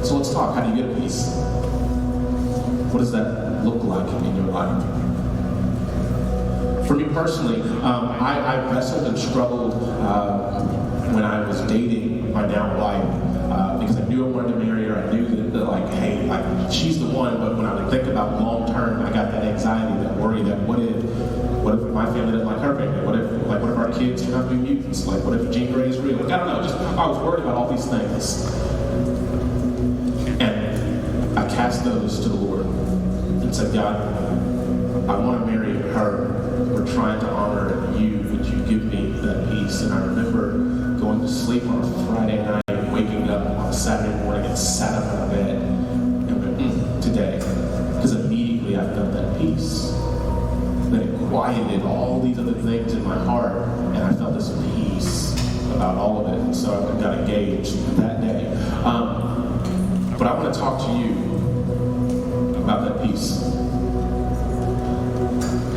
So let's talk. How do you get a peace? What does that look like in your life? For me personally, I wrestled and struggled when I was dating my now wife, because I knew I wanted to marry her. I knew that like, hey, like, she's the one. But when I would think about long term, I got that anxiety, that worry, that what if my family doesn't like her family? What if our kids turn out to be mutants? Like, what if Jean Grey is real? Like, I don't know. I was worried about all these things, and I cast those to the Lord and said, God, I want to marry her. We're trying to honor you. Would you give me that peace? And I remember going to sleep on a Friday night and waking up on a Saturday morning and sat up in my bed and went, today. Because immediately I felt that peace. That it quieted all these other things in my heart, and I felt this peace about all of it. And so I got engaged that day. But I want to talk to you about that peace.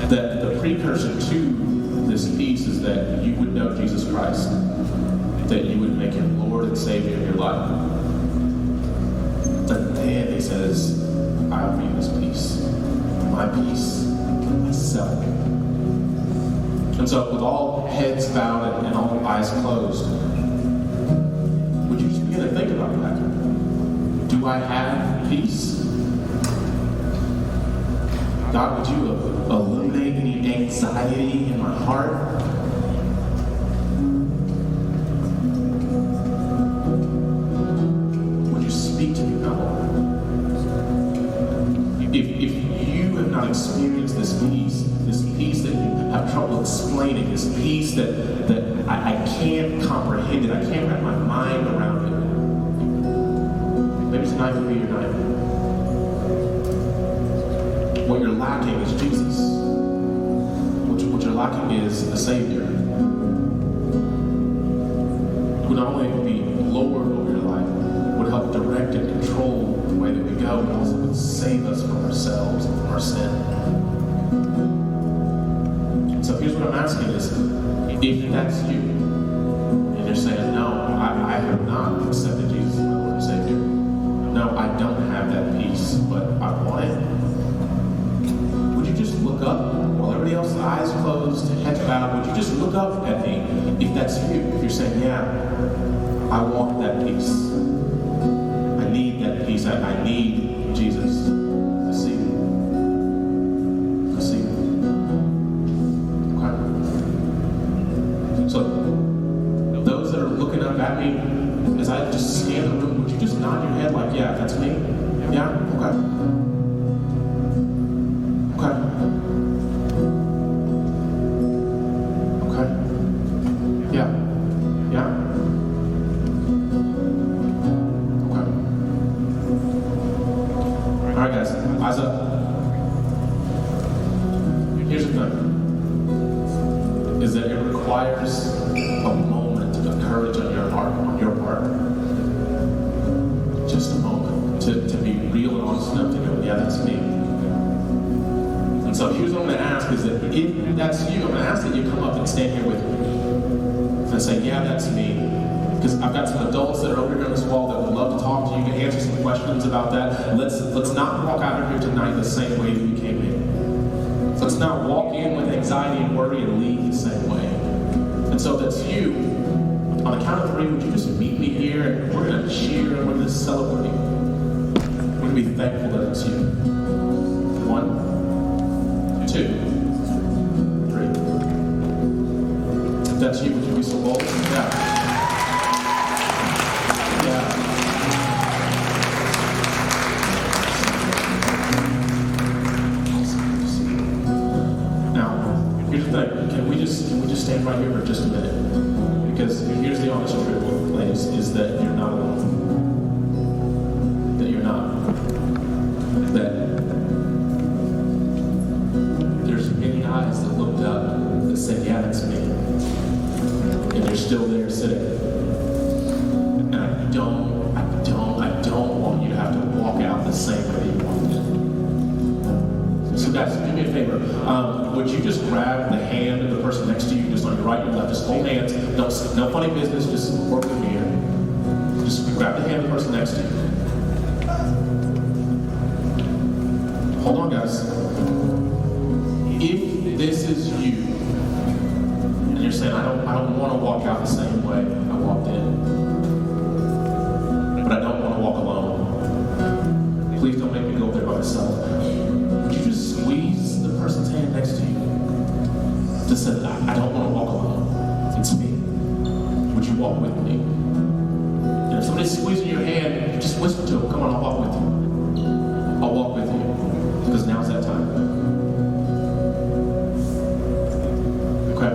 That the precursor to this peace is that you would know Jesus Christ, that you would make him Lord and Savior of your life. And then he says, I'll be this peace. My peace, myself. And so with all heads bowed and all eyes closed, would you just begin to think about that? Do I have peace? God, would you eliminate any anxiety in my heart? Would you speak to me now, Lord? If you have not experienced this peace that you have trouble explaining, this peace that I can't comprehend it, I can't wrap my mind around it, maybe tonight would be your night. What you're lacking is Jesus. What you're lacking is the Savior, who not only would be Lord over your life, would help direct and control the way that we go, but also would save us from ourselves and from our sin. So here's what I'm asking is, if that's you, and you're saying, no, I have not accepted Jesus as my Lord and Savior. No, I don't have that peace, but I want it. Just look up while everybody else's eyes closed, heads bowed. Would you just look up at me if that's you? If you're saying, yeah, I want that peace. I need that peace. I need Jesus. I see you. I see you. Okay. So those that are looking up at me, as I just scan the room, would you just nod your head like, yeah, that's me? Yeah? Okay. If that's you, I'm going to ask that you come up and stand here with me. And say, yeah, that's me. Because I've got some adults that are over here on this wall that would love to talk to you. You can answer some questions about that. Let's not walk out of here tonight the same way that we came in. Let's not walk in with anxiety and worry and leave the same way. And so if that's you, on the count of 3, would you just meet me here and we're going to cheer and we're going to celebrate. We're going to be thankful that it's you. 1, 2, 3. If that's you, would you be so bold? Yeah. Can we just stand right here for just a minute? Because here's the honest truth, ladies, is that you're not alone. That you're not. That there's many eyes that looked up that said, yeah, that's me. And you're still there sitting. And I don't want you to have to walk out the same way you walked in. So guys, do me a favor. Would you just grab the hand of the person next to you, just on your right and your left? Just hold hands. No funny business. Just work with me here. Just grab the hand of the person next to you. Hold on, guys. If this is you, and you're saying, I don't want to walk out the same way I walked in, but I don't want to walk alone. Please don't make me go there by myself. Would you just squeeze the person's hand next to you? Just say, I don't want to walk alone. It's me. Would you walk with me? And if somebody's squeezing your hand, just whisper to them, come on, I'll walk with you. I'll walk with you. Because now's that time. Okay?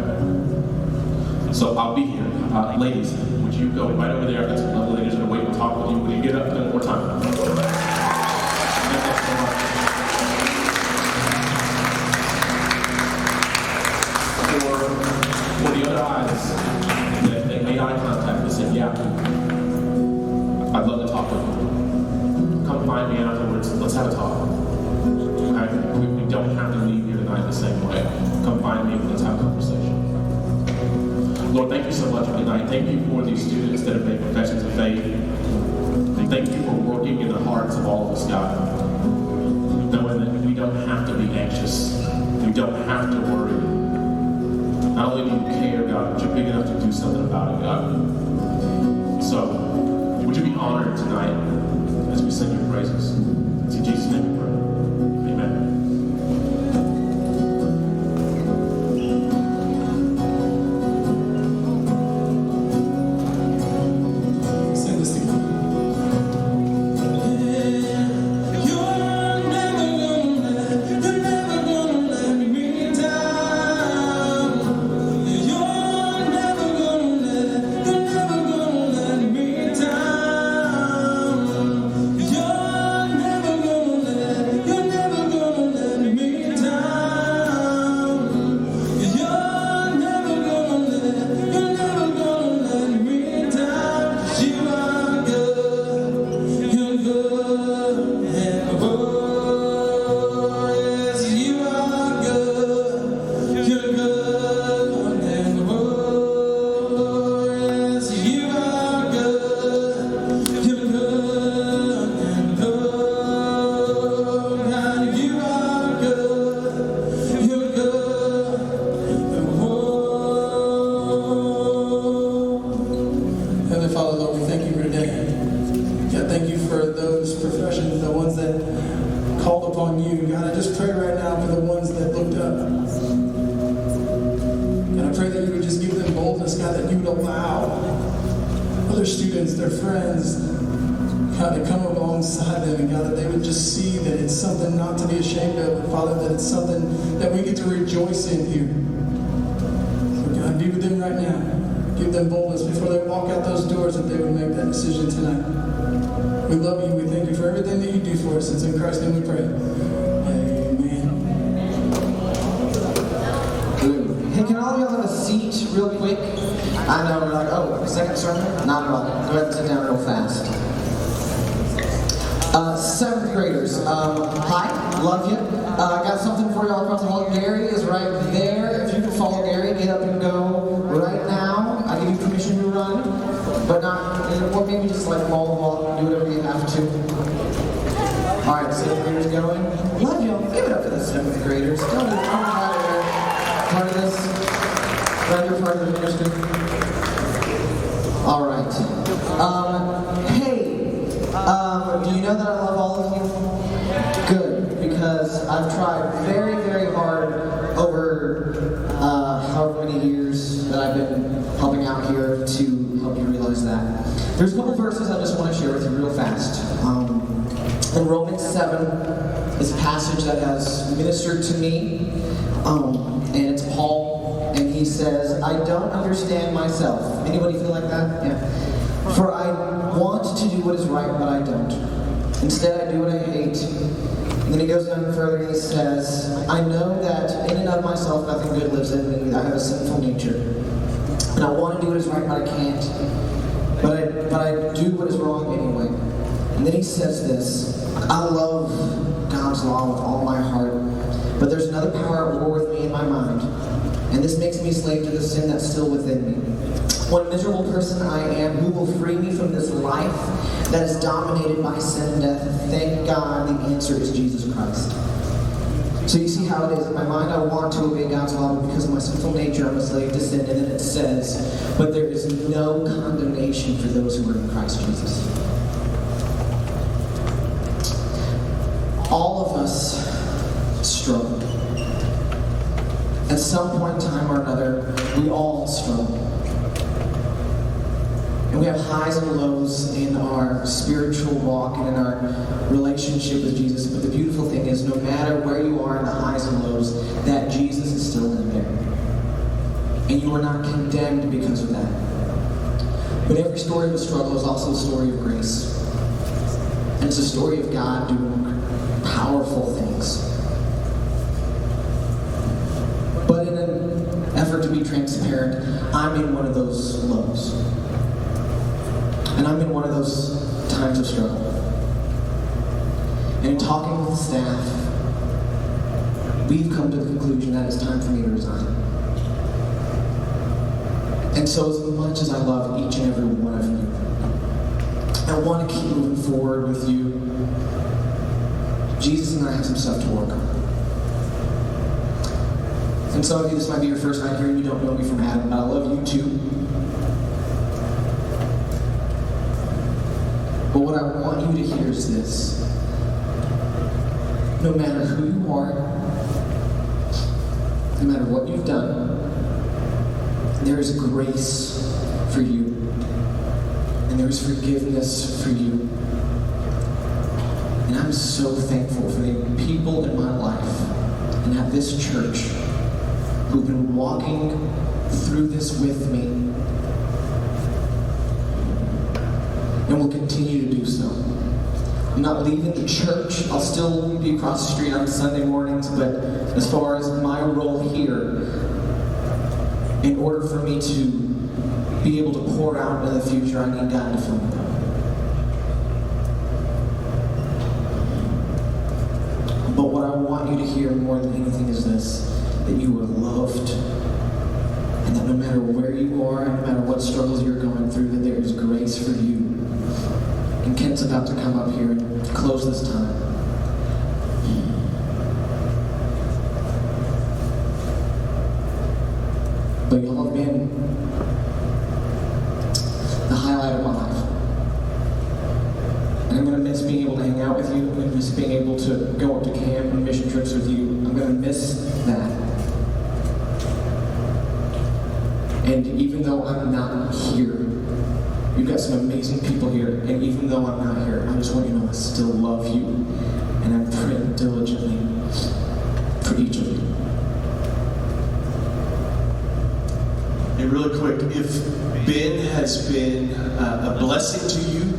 So I'll be here. Ladies, would you go right over there? I've got some lovely ladies that are waiting to talk with you. Would you get up one more time? For the other eyes that they made eye contact and said, yeah, I'd love to talk with you. Come find me afterwards. Let's have a talk. Okay? We don't have to leave here tonight the same way. Come find me and let's have a conversation. Lord, thank you so much for tonight. Thank you for these students that have made professions of faith. And thank you for working in the hearts of all of us, God. Knowing that we don't have to be anxious. We don't have to worry. Not only do you care, God, but you're big enough to do something about it, God. So, would you be honored tonight as we sing your praises? It's in Jesus' name we pray. Amen. Sing this together. Heavenly Father, Lord, we thank you for today. God, thank you for those professions, the ones that called upon you. God, I just pray right now for the ones that looked up. And I pray that you would just give them boldness, God, that you would allow other students, their friends, God, to come alongside them, and God, that they would just see that it's something not to be ashamed of, but Father, that it's something that we get to rejoice in here. So God, be with them right now. Give them boldness before they walk out those doors, that they would make that decision tonight. We love you. We thank you for everything that you do for us. It's in Christ's name we pray. Amen. Hey, can all of y'all have a seat real quick? I know we're like, oh, second sermon? Not at all. Go ahead and sit down real fast. 7th graders, hi, love you. I got something for y'all across the hall. Gary is right there. If you can follow Gary, get up and go right now. I give you permission to run, but not, or maybe just like follow the wall, do whatever you have to. All right, 7th graders going. Love y'all. Give it up for the 7th graders. Don't be part of this. Glad you're part of the ministry. All right. Hey, do you know that I love all of you? Good, because I've tried very, very hard over however many years that I've been helping out here to help you realize that. There's a couple verses I just want to share with you real fast. In Romans 7 is a passage that has ministered to me, and it's Paul, and he says, I don't understand myself. Anybody feel like that? Yeah. For I want to do what is right, but I don't. Instead, I do what I hate. And then he goes down further and he says, I know that in and of myself nothing good lives in me. I have a sinful nature. And I want to do what is right, but I can't. But I do what is wrong anyway. And then he says this, I love God's law with all my heart, but there's another power at war with me in my mind. And this makes me a slave to the sin that's still within me. What miserable person I am, who will free me from this life that is dominated by sin and death? Thank God the answer is Jesus Christ. So you see how it is. In my mind, I want to obey God's law, but because of my sinful nature, I'm a slave to sin. And then it says, but there is no condemnation for those who are in Christ Jesus. All of us struggle. At some point in time or another, we all struggle. And we have highs and lows in our spiritual walk and in our relationship with Jesus. But the beautiful thing is, no matter where you are in the highs and lows, that Jesus is still in there. And you are not condemned because of that. But every story of a struggle is also a story of grace. And it's a story of God doing powerful things. But in an effort to be transparent, I'm in one of those lows. And I'm in one of those times of struggle. And in talking with the staff, we've come to the conclusion that it's time for me to resign. And so as much as I love each and every one of you, I want to keep moving forward with you. Jesus and I have some stuff to work on. And some of you, this might be your first night here and you don't know me from Adam, but I love you too. But what I want you to hear is this. No matter who you are, no matter what you've done, there is grace for you. And there is forgiveness for you. And I'm so thankful for the people in my life and at this church who've been walking through this with me and will continue to do so. I'm not leaving the church. I'll still be across the street on Sunday mornings, but as far as my role here, in order for me to be able to pour out into the future, I need God to fill me up. But what I want you to hear more than anything is this, that you are loved, and that no matter where you are, and no matter what struggles you're going through, that there is grace for you. And Kent's about to come up here and close this time. But y'all have been the highlight of my life. And I'm going to miss being able to hang out with you. I'm going to miss being able to go up to camp and mission trips with you. I'm going to miss that. And even though I'm not here, you've got some amazing people here, and even though I'm not here, I just want you to know I still love you, and I'm praying diligently for each of you. Hey, really quick, if Ben has been a blessing to you,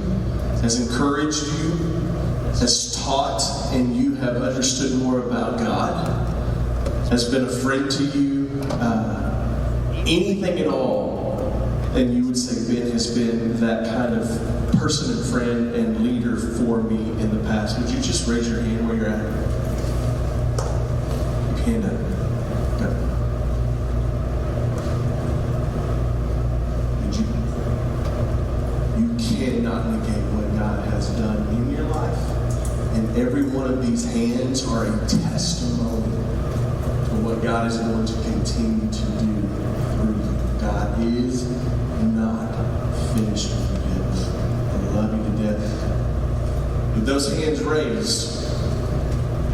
has encouraged you, has taught, and you have understood more about God, has been a friend to you, anything at all, then you would say Ben has been that kind of person and friend and leader for me in the past. Would you just raise your hand where you're at? Keep your hand up. No. You cannot negate what God has done in your life And every one of these hands are a testimony of what God is going to continue to do through you. God is not finished with you. I love you to death. With those hands raised,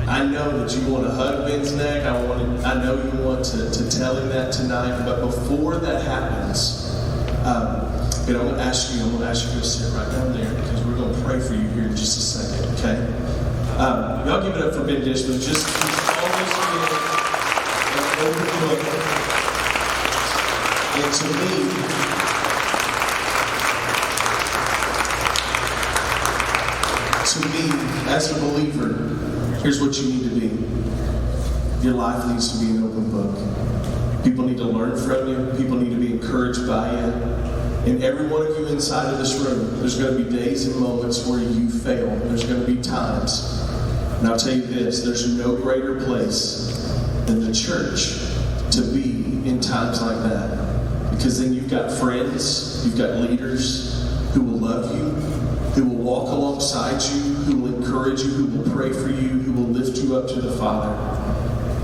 I know that you want to hug Ben's neck. I know you want to tell him that tonight. But before that happens, Ben, I'm going to ask you to sit right down there because we're going to pray for you here in just a second, okay? Y'all give it up for Ben Dishman. Just he's always been an open book. And to me, as a believer, here's what you need to be. Your life needs to be an open book. People need to learn from you. People need to be encouraged by you. And every one of you inside of this room, there's going to be days and moments where you fail. There's going to be times. And I'll tell you this, there's no greater place than the church to be in times like that. Because then you've got friends, you've got leaders who will love you, who will walk alongside you, who will encourage you, who will pray for you, who will lift you up to the Father.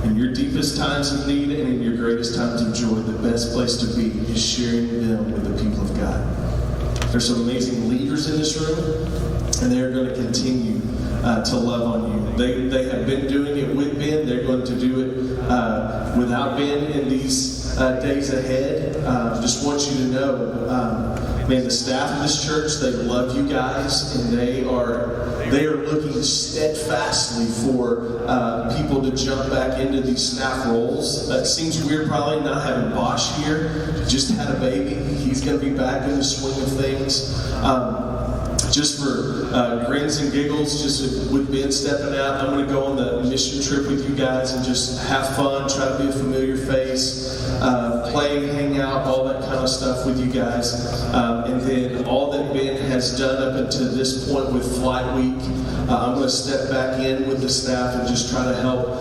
In your deepest times of need and in your greatest times of joy, the best place to be is sharing them with the people of God. There's some amazing leaders in this room, and they're going to continue to love on you. They have been doing it with Ben. They're going to do it without Ben in these days ahead. Just want you to know, man, the staff of this church, they love you guys, and they are looking steadfastly for people to jump back into these staff roles. That seems weird, probably not having Bosch here. Just had a baby. He's going to be back in the swing of things. Just for grins and giggles, just with Ben stepping out, I'm going to go on the mission trip with you guys and just have fun, try to be a familiar face, play, hang out, all that kind of stuff with you guys. And then all that Ben has done up until this point with Flight Week, I'm going to step back in with the staff and just try to help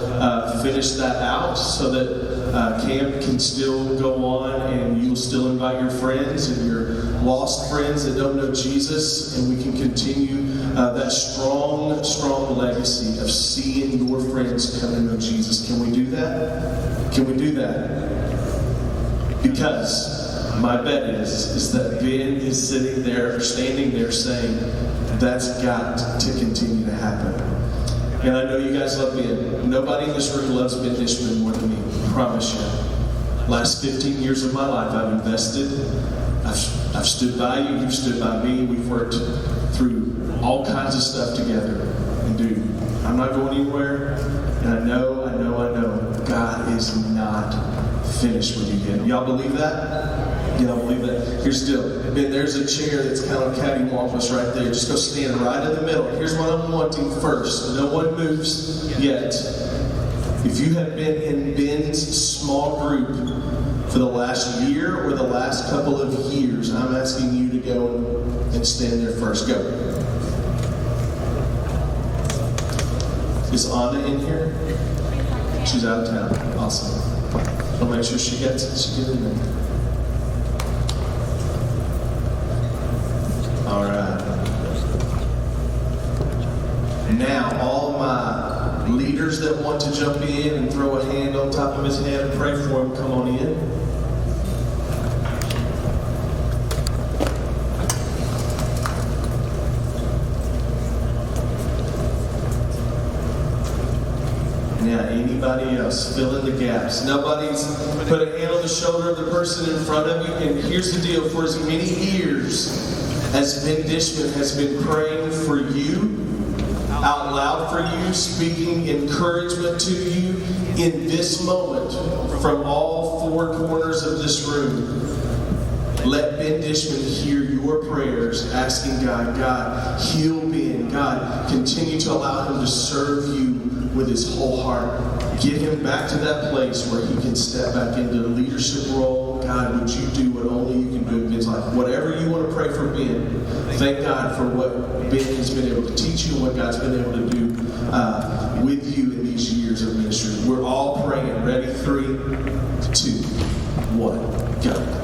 finish that out so that camp can still go on and you'll still invite your friends and your lost friends that don't know Jesus, and we can continue that strong legacy of seeing your friends come to know Jesus. Can we do that? Can we do that? Because my bet is that Ben is sitting there or standing there saying, that's got to continue to happen. And I know you guys love Ben. Nobody in this room loves Ben Dishman more than me. I promise you. Last 15 years of my life, I've invested. I've stood by you. You've stood by me. We've worked through all kinds of stuff together. And dude, I'm not going anywhere. And I know God is not finished with you yet. Y'all believe that? Y'all believe that? Here's the deal. Ben, there's a chair that's kind of cattywampus right there. Just go stand right in the middle. Here's what I'm wanting first. No one moves yet. If you have been in Ben's small group for the last year or the last couple of years, I'm asking you to go and stand there first. Go. Is Anna in here? She's out of town. Awesome. I'll make sure she gets in there. All right. Now, all my leaders that want to jump in and throw a hand on top of his head and pray for him, come on in. Now, anybody else? Fill in the gaps. Nobody's put a hand on the shoulder of the person in front of you. And here's the deal. For as many years as Ben Dishman has been praying for you, out loud for you, speaking encouragement to you in this moment from all four corners of this room, let Ben Dishman hear your prayers asking God, heal Ben. God, continue to allow him to serve you with his whole heart. Get him back to that place where he can step back into the leadership role. God, would you do what only you can do in Ben's life? Whatever you want to pray for Ben, thank God for what Ben has been able to teach you and what God's been able to do with you in these years of ministry. We're all praying. Ready? 3, 2, 1, go.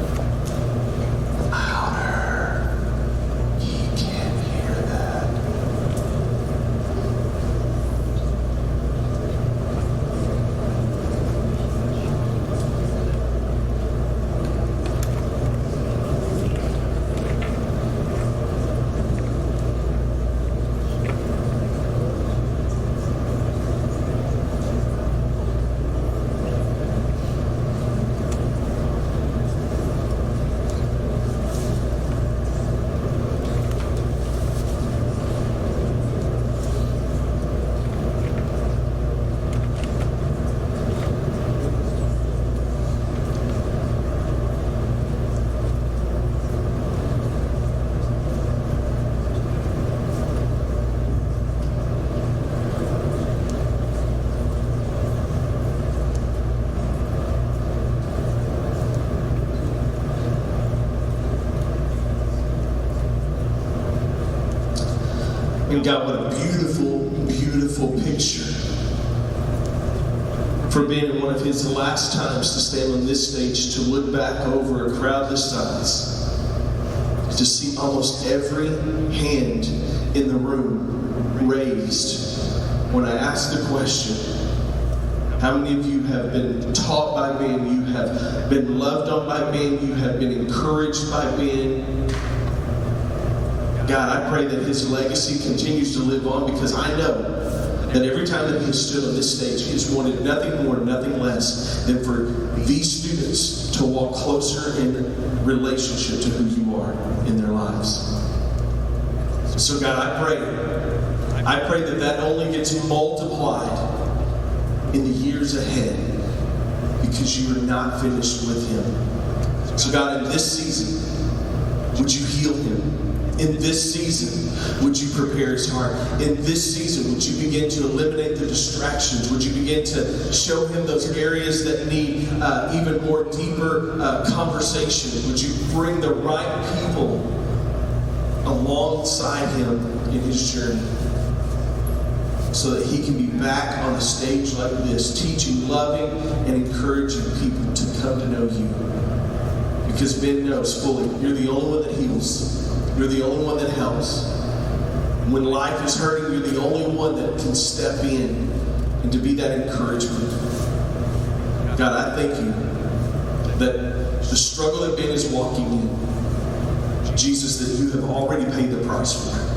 God, what a beautiful, beautiful picture. For Ben in one of his last times to stand on this stage, to look back over a crowd this size, to see almost every hand in the room raised when I asked the question, how many of you have been taught by Ben? You have been loved on by Ben? You have been encouraged by Ben? God, I pray that his legacy continues to live on, because I know that every time that he has stood on this stage, he has wanted nothing more, nothing less than for these students to walk closer in relationship to who you are in their lives. So God, I pray that that only gets multiplied in the years ahead, because you are not finished with him. So God, in this season, would you heal him? In this season, would you prepare his heart? In this season, would you begin to eliminate the distractions? Would you begin to show him those areas that need even more deeper conversation? Would you bring the right people alongside him in his journey, so that he can be back on a stage like this, teaching, loving, and encouraging people to come to know you? Because Ben knows fully, you're the only one that heals. You're the only one that helps. When life is hurting, you're the only one that can step in and to be that encouragement. God, I thank you that the struggle that Ben is walking in, Jesus, that you have already paid the price for it.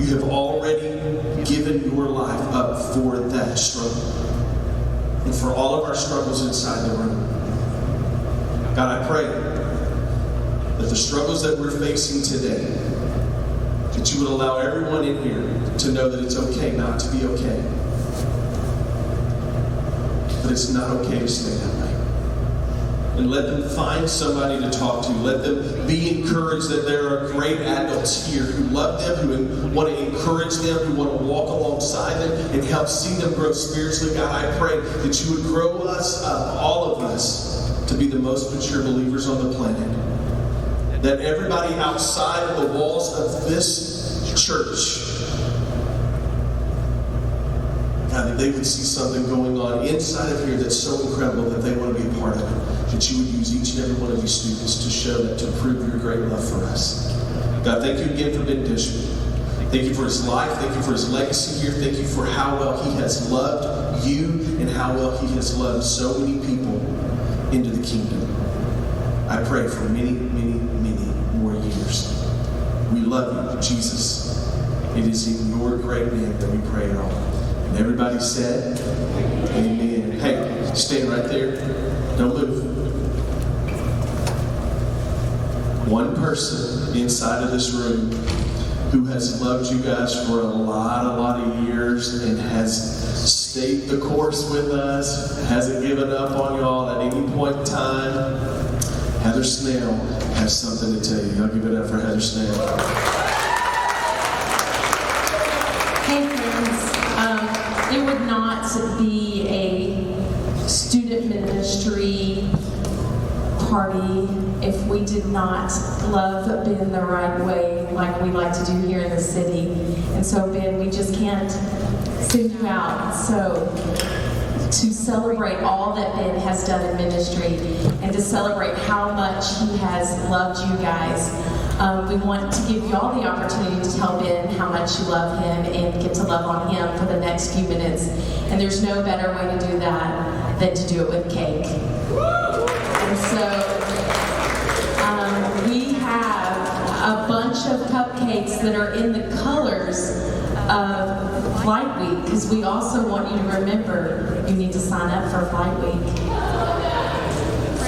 You have already given your life up for that struggle, and for all of our struggles inside the room. God, I pray that the struggles that we're facing today, that you would allow everyone in here to know that it's okay not to be okay. But it's not okay to stay that way. And let them find somebody to talk to. Let them be encouraged that there are great adults here who love them, who want to encourage them, who want to walk alongside them and help see them grow spiritually. God, I pray that you would grow us up, all of us, to be the most mature believers on the planet. That everybody outside of the walls of this church, God, that they would see something going on inside of here that's so incredible that they want to be a part of it. That you would use each and every one of these students to show that, to prove your great love for us. God, thank you again for Ben Dishman. Thank you for his life. Thank you for his legacy here. Thank you for how well he has loved you and how well he has loved so many people into the kingdom. I pray for many, many, many more years. We love you, Jesus. It is in your great name that we pray it all. And everybody said, amen. Hey, stay right there. Don't move. One person inside of this room who has loved you guys for a lot of years and has stayed the course with us, hasn't given up on y'all at any point in time. Heather Snell has something to tell you. Y'all give it up for Heather Snell. Hey friends, it would not be a student ministry party if we did not love Ben the right way, like we like to do here in the city. And so Ben, we just can't send you out. So to celebrate all that Ben has done in ministry and to celebrate how much he has loved you guys, we want to give you all the opportunity to tell Ben how much you love him and get to love on him for the next few minutes. And there's no better way to do that than to do it with cake. And so we have a bunch of cupcakes that are in the colors of Flight Week, because we also want you to remember you need to sign up for Flight Week.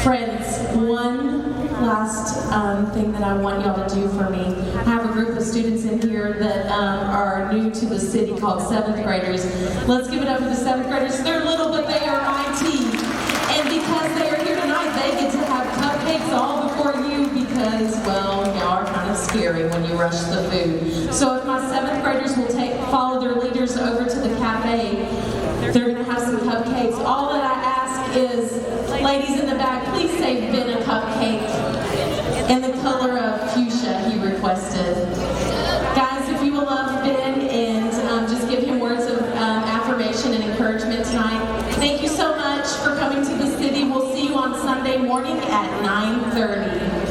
Friends, one last thing that I want y'all to do for me. I have a group of students in here that are new to the city called 7th graders. Let's give it up for the 7th graders. They're little, but they are mighty. And because they are here tonight, they get to have cupcakes all before you because, well, y'all are kind of scary when you rush the food. So if my 7th graders will follow their leaders over to the cafe, they're going to have some cupcakes. All that I ask is, ladies in the back, please save Ben a cupcake in the color of fuchsia he requested. Guys, if you will love morning at 9:30.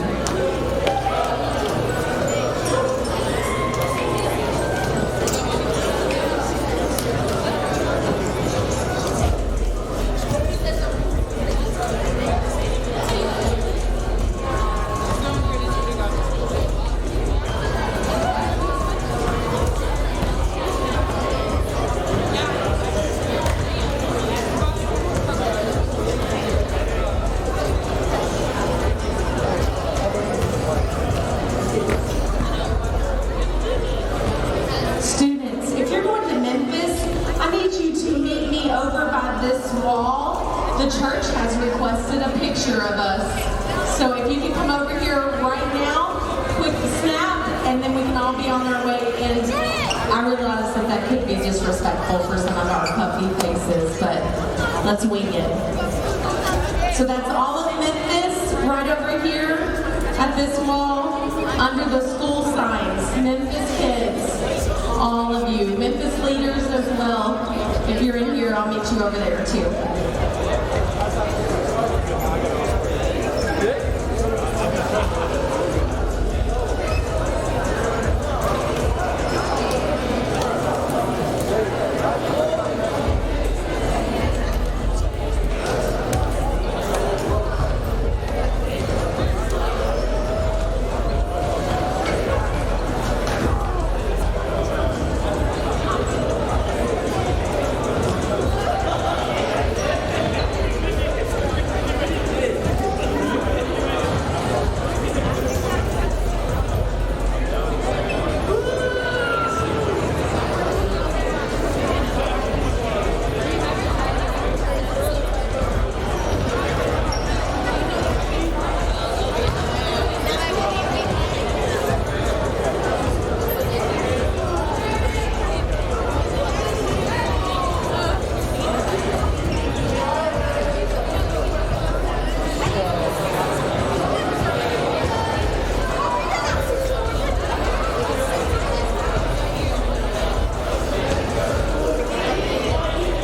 Students, if you're going to Memphis, I need you to meet me over by this wall. The church has requested a picture of us. So if you can come over here right now, quick snap, and then we can all be on our way. And I realize that that could be disrespectful for some of our puffy faces, but let's wing it. So that's all of Memphis right over here at this wall under the school signs. Memphis kids, all of you. Memphis leaders as well. If you're in here, I'll meet you over there too.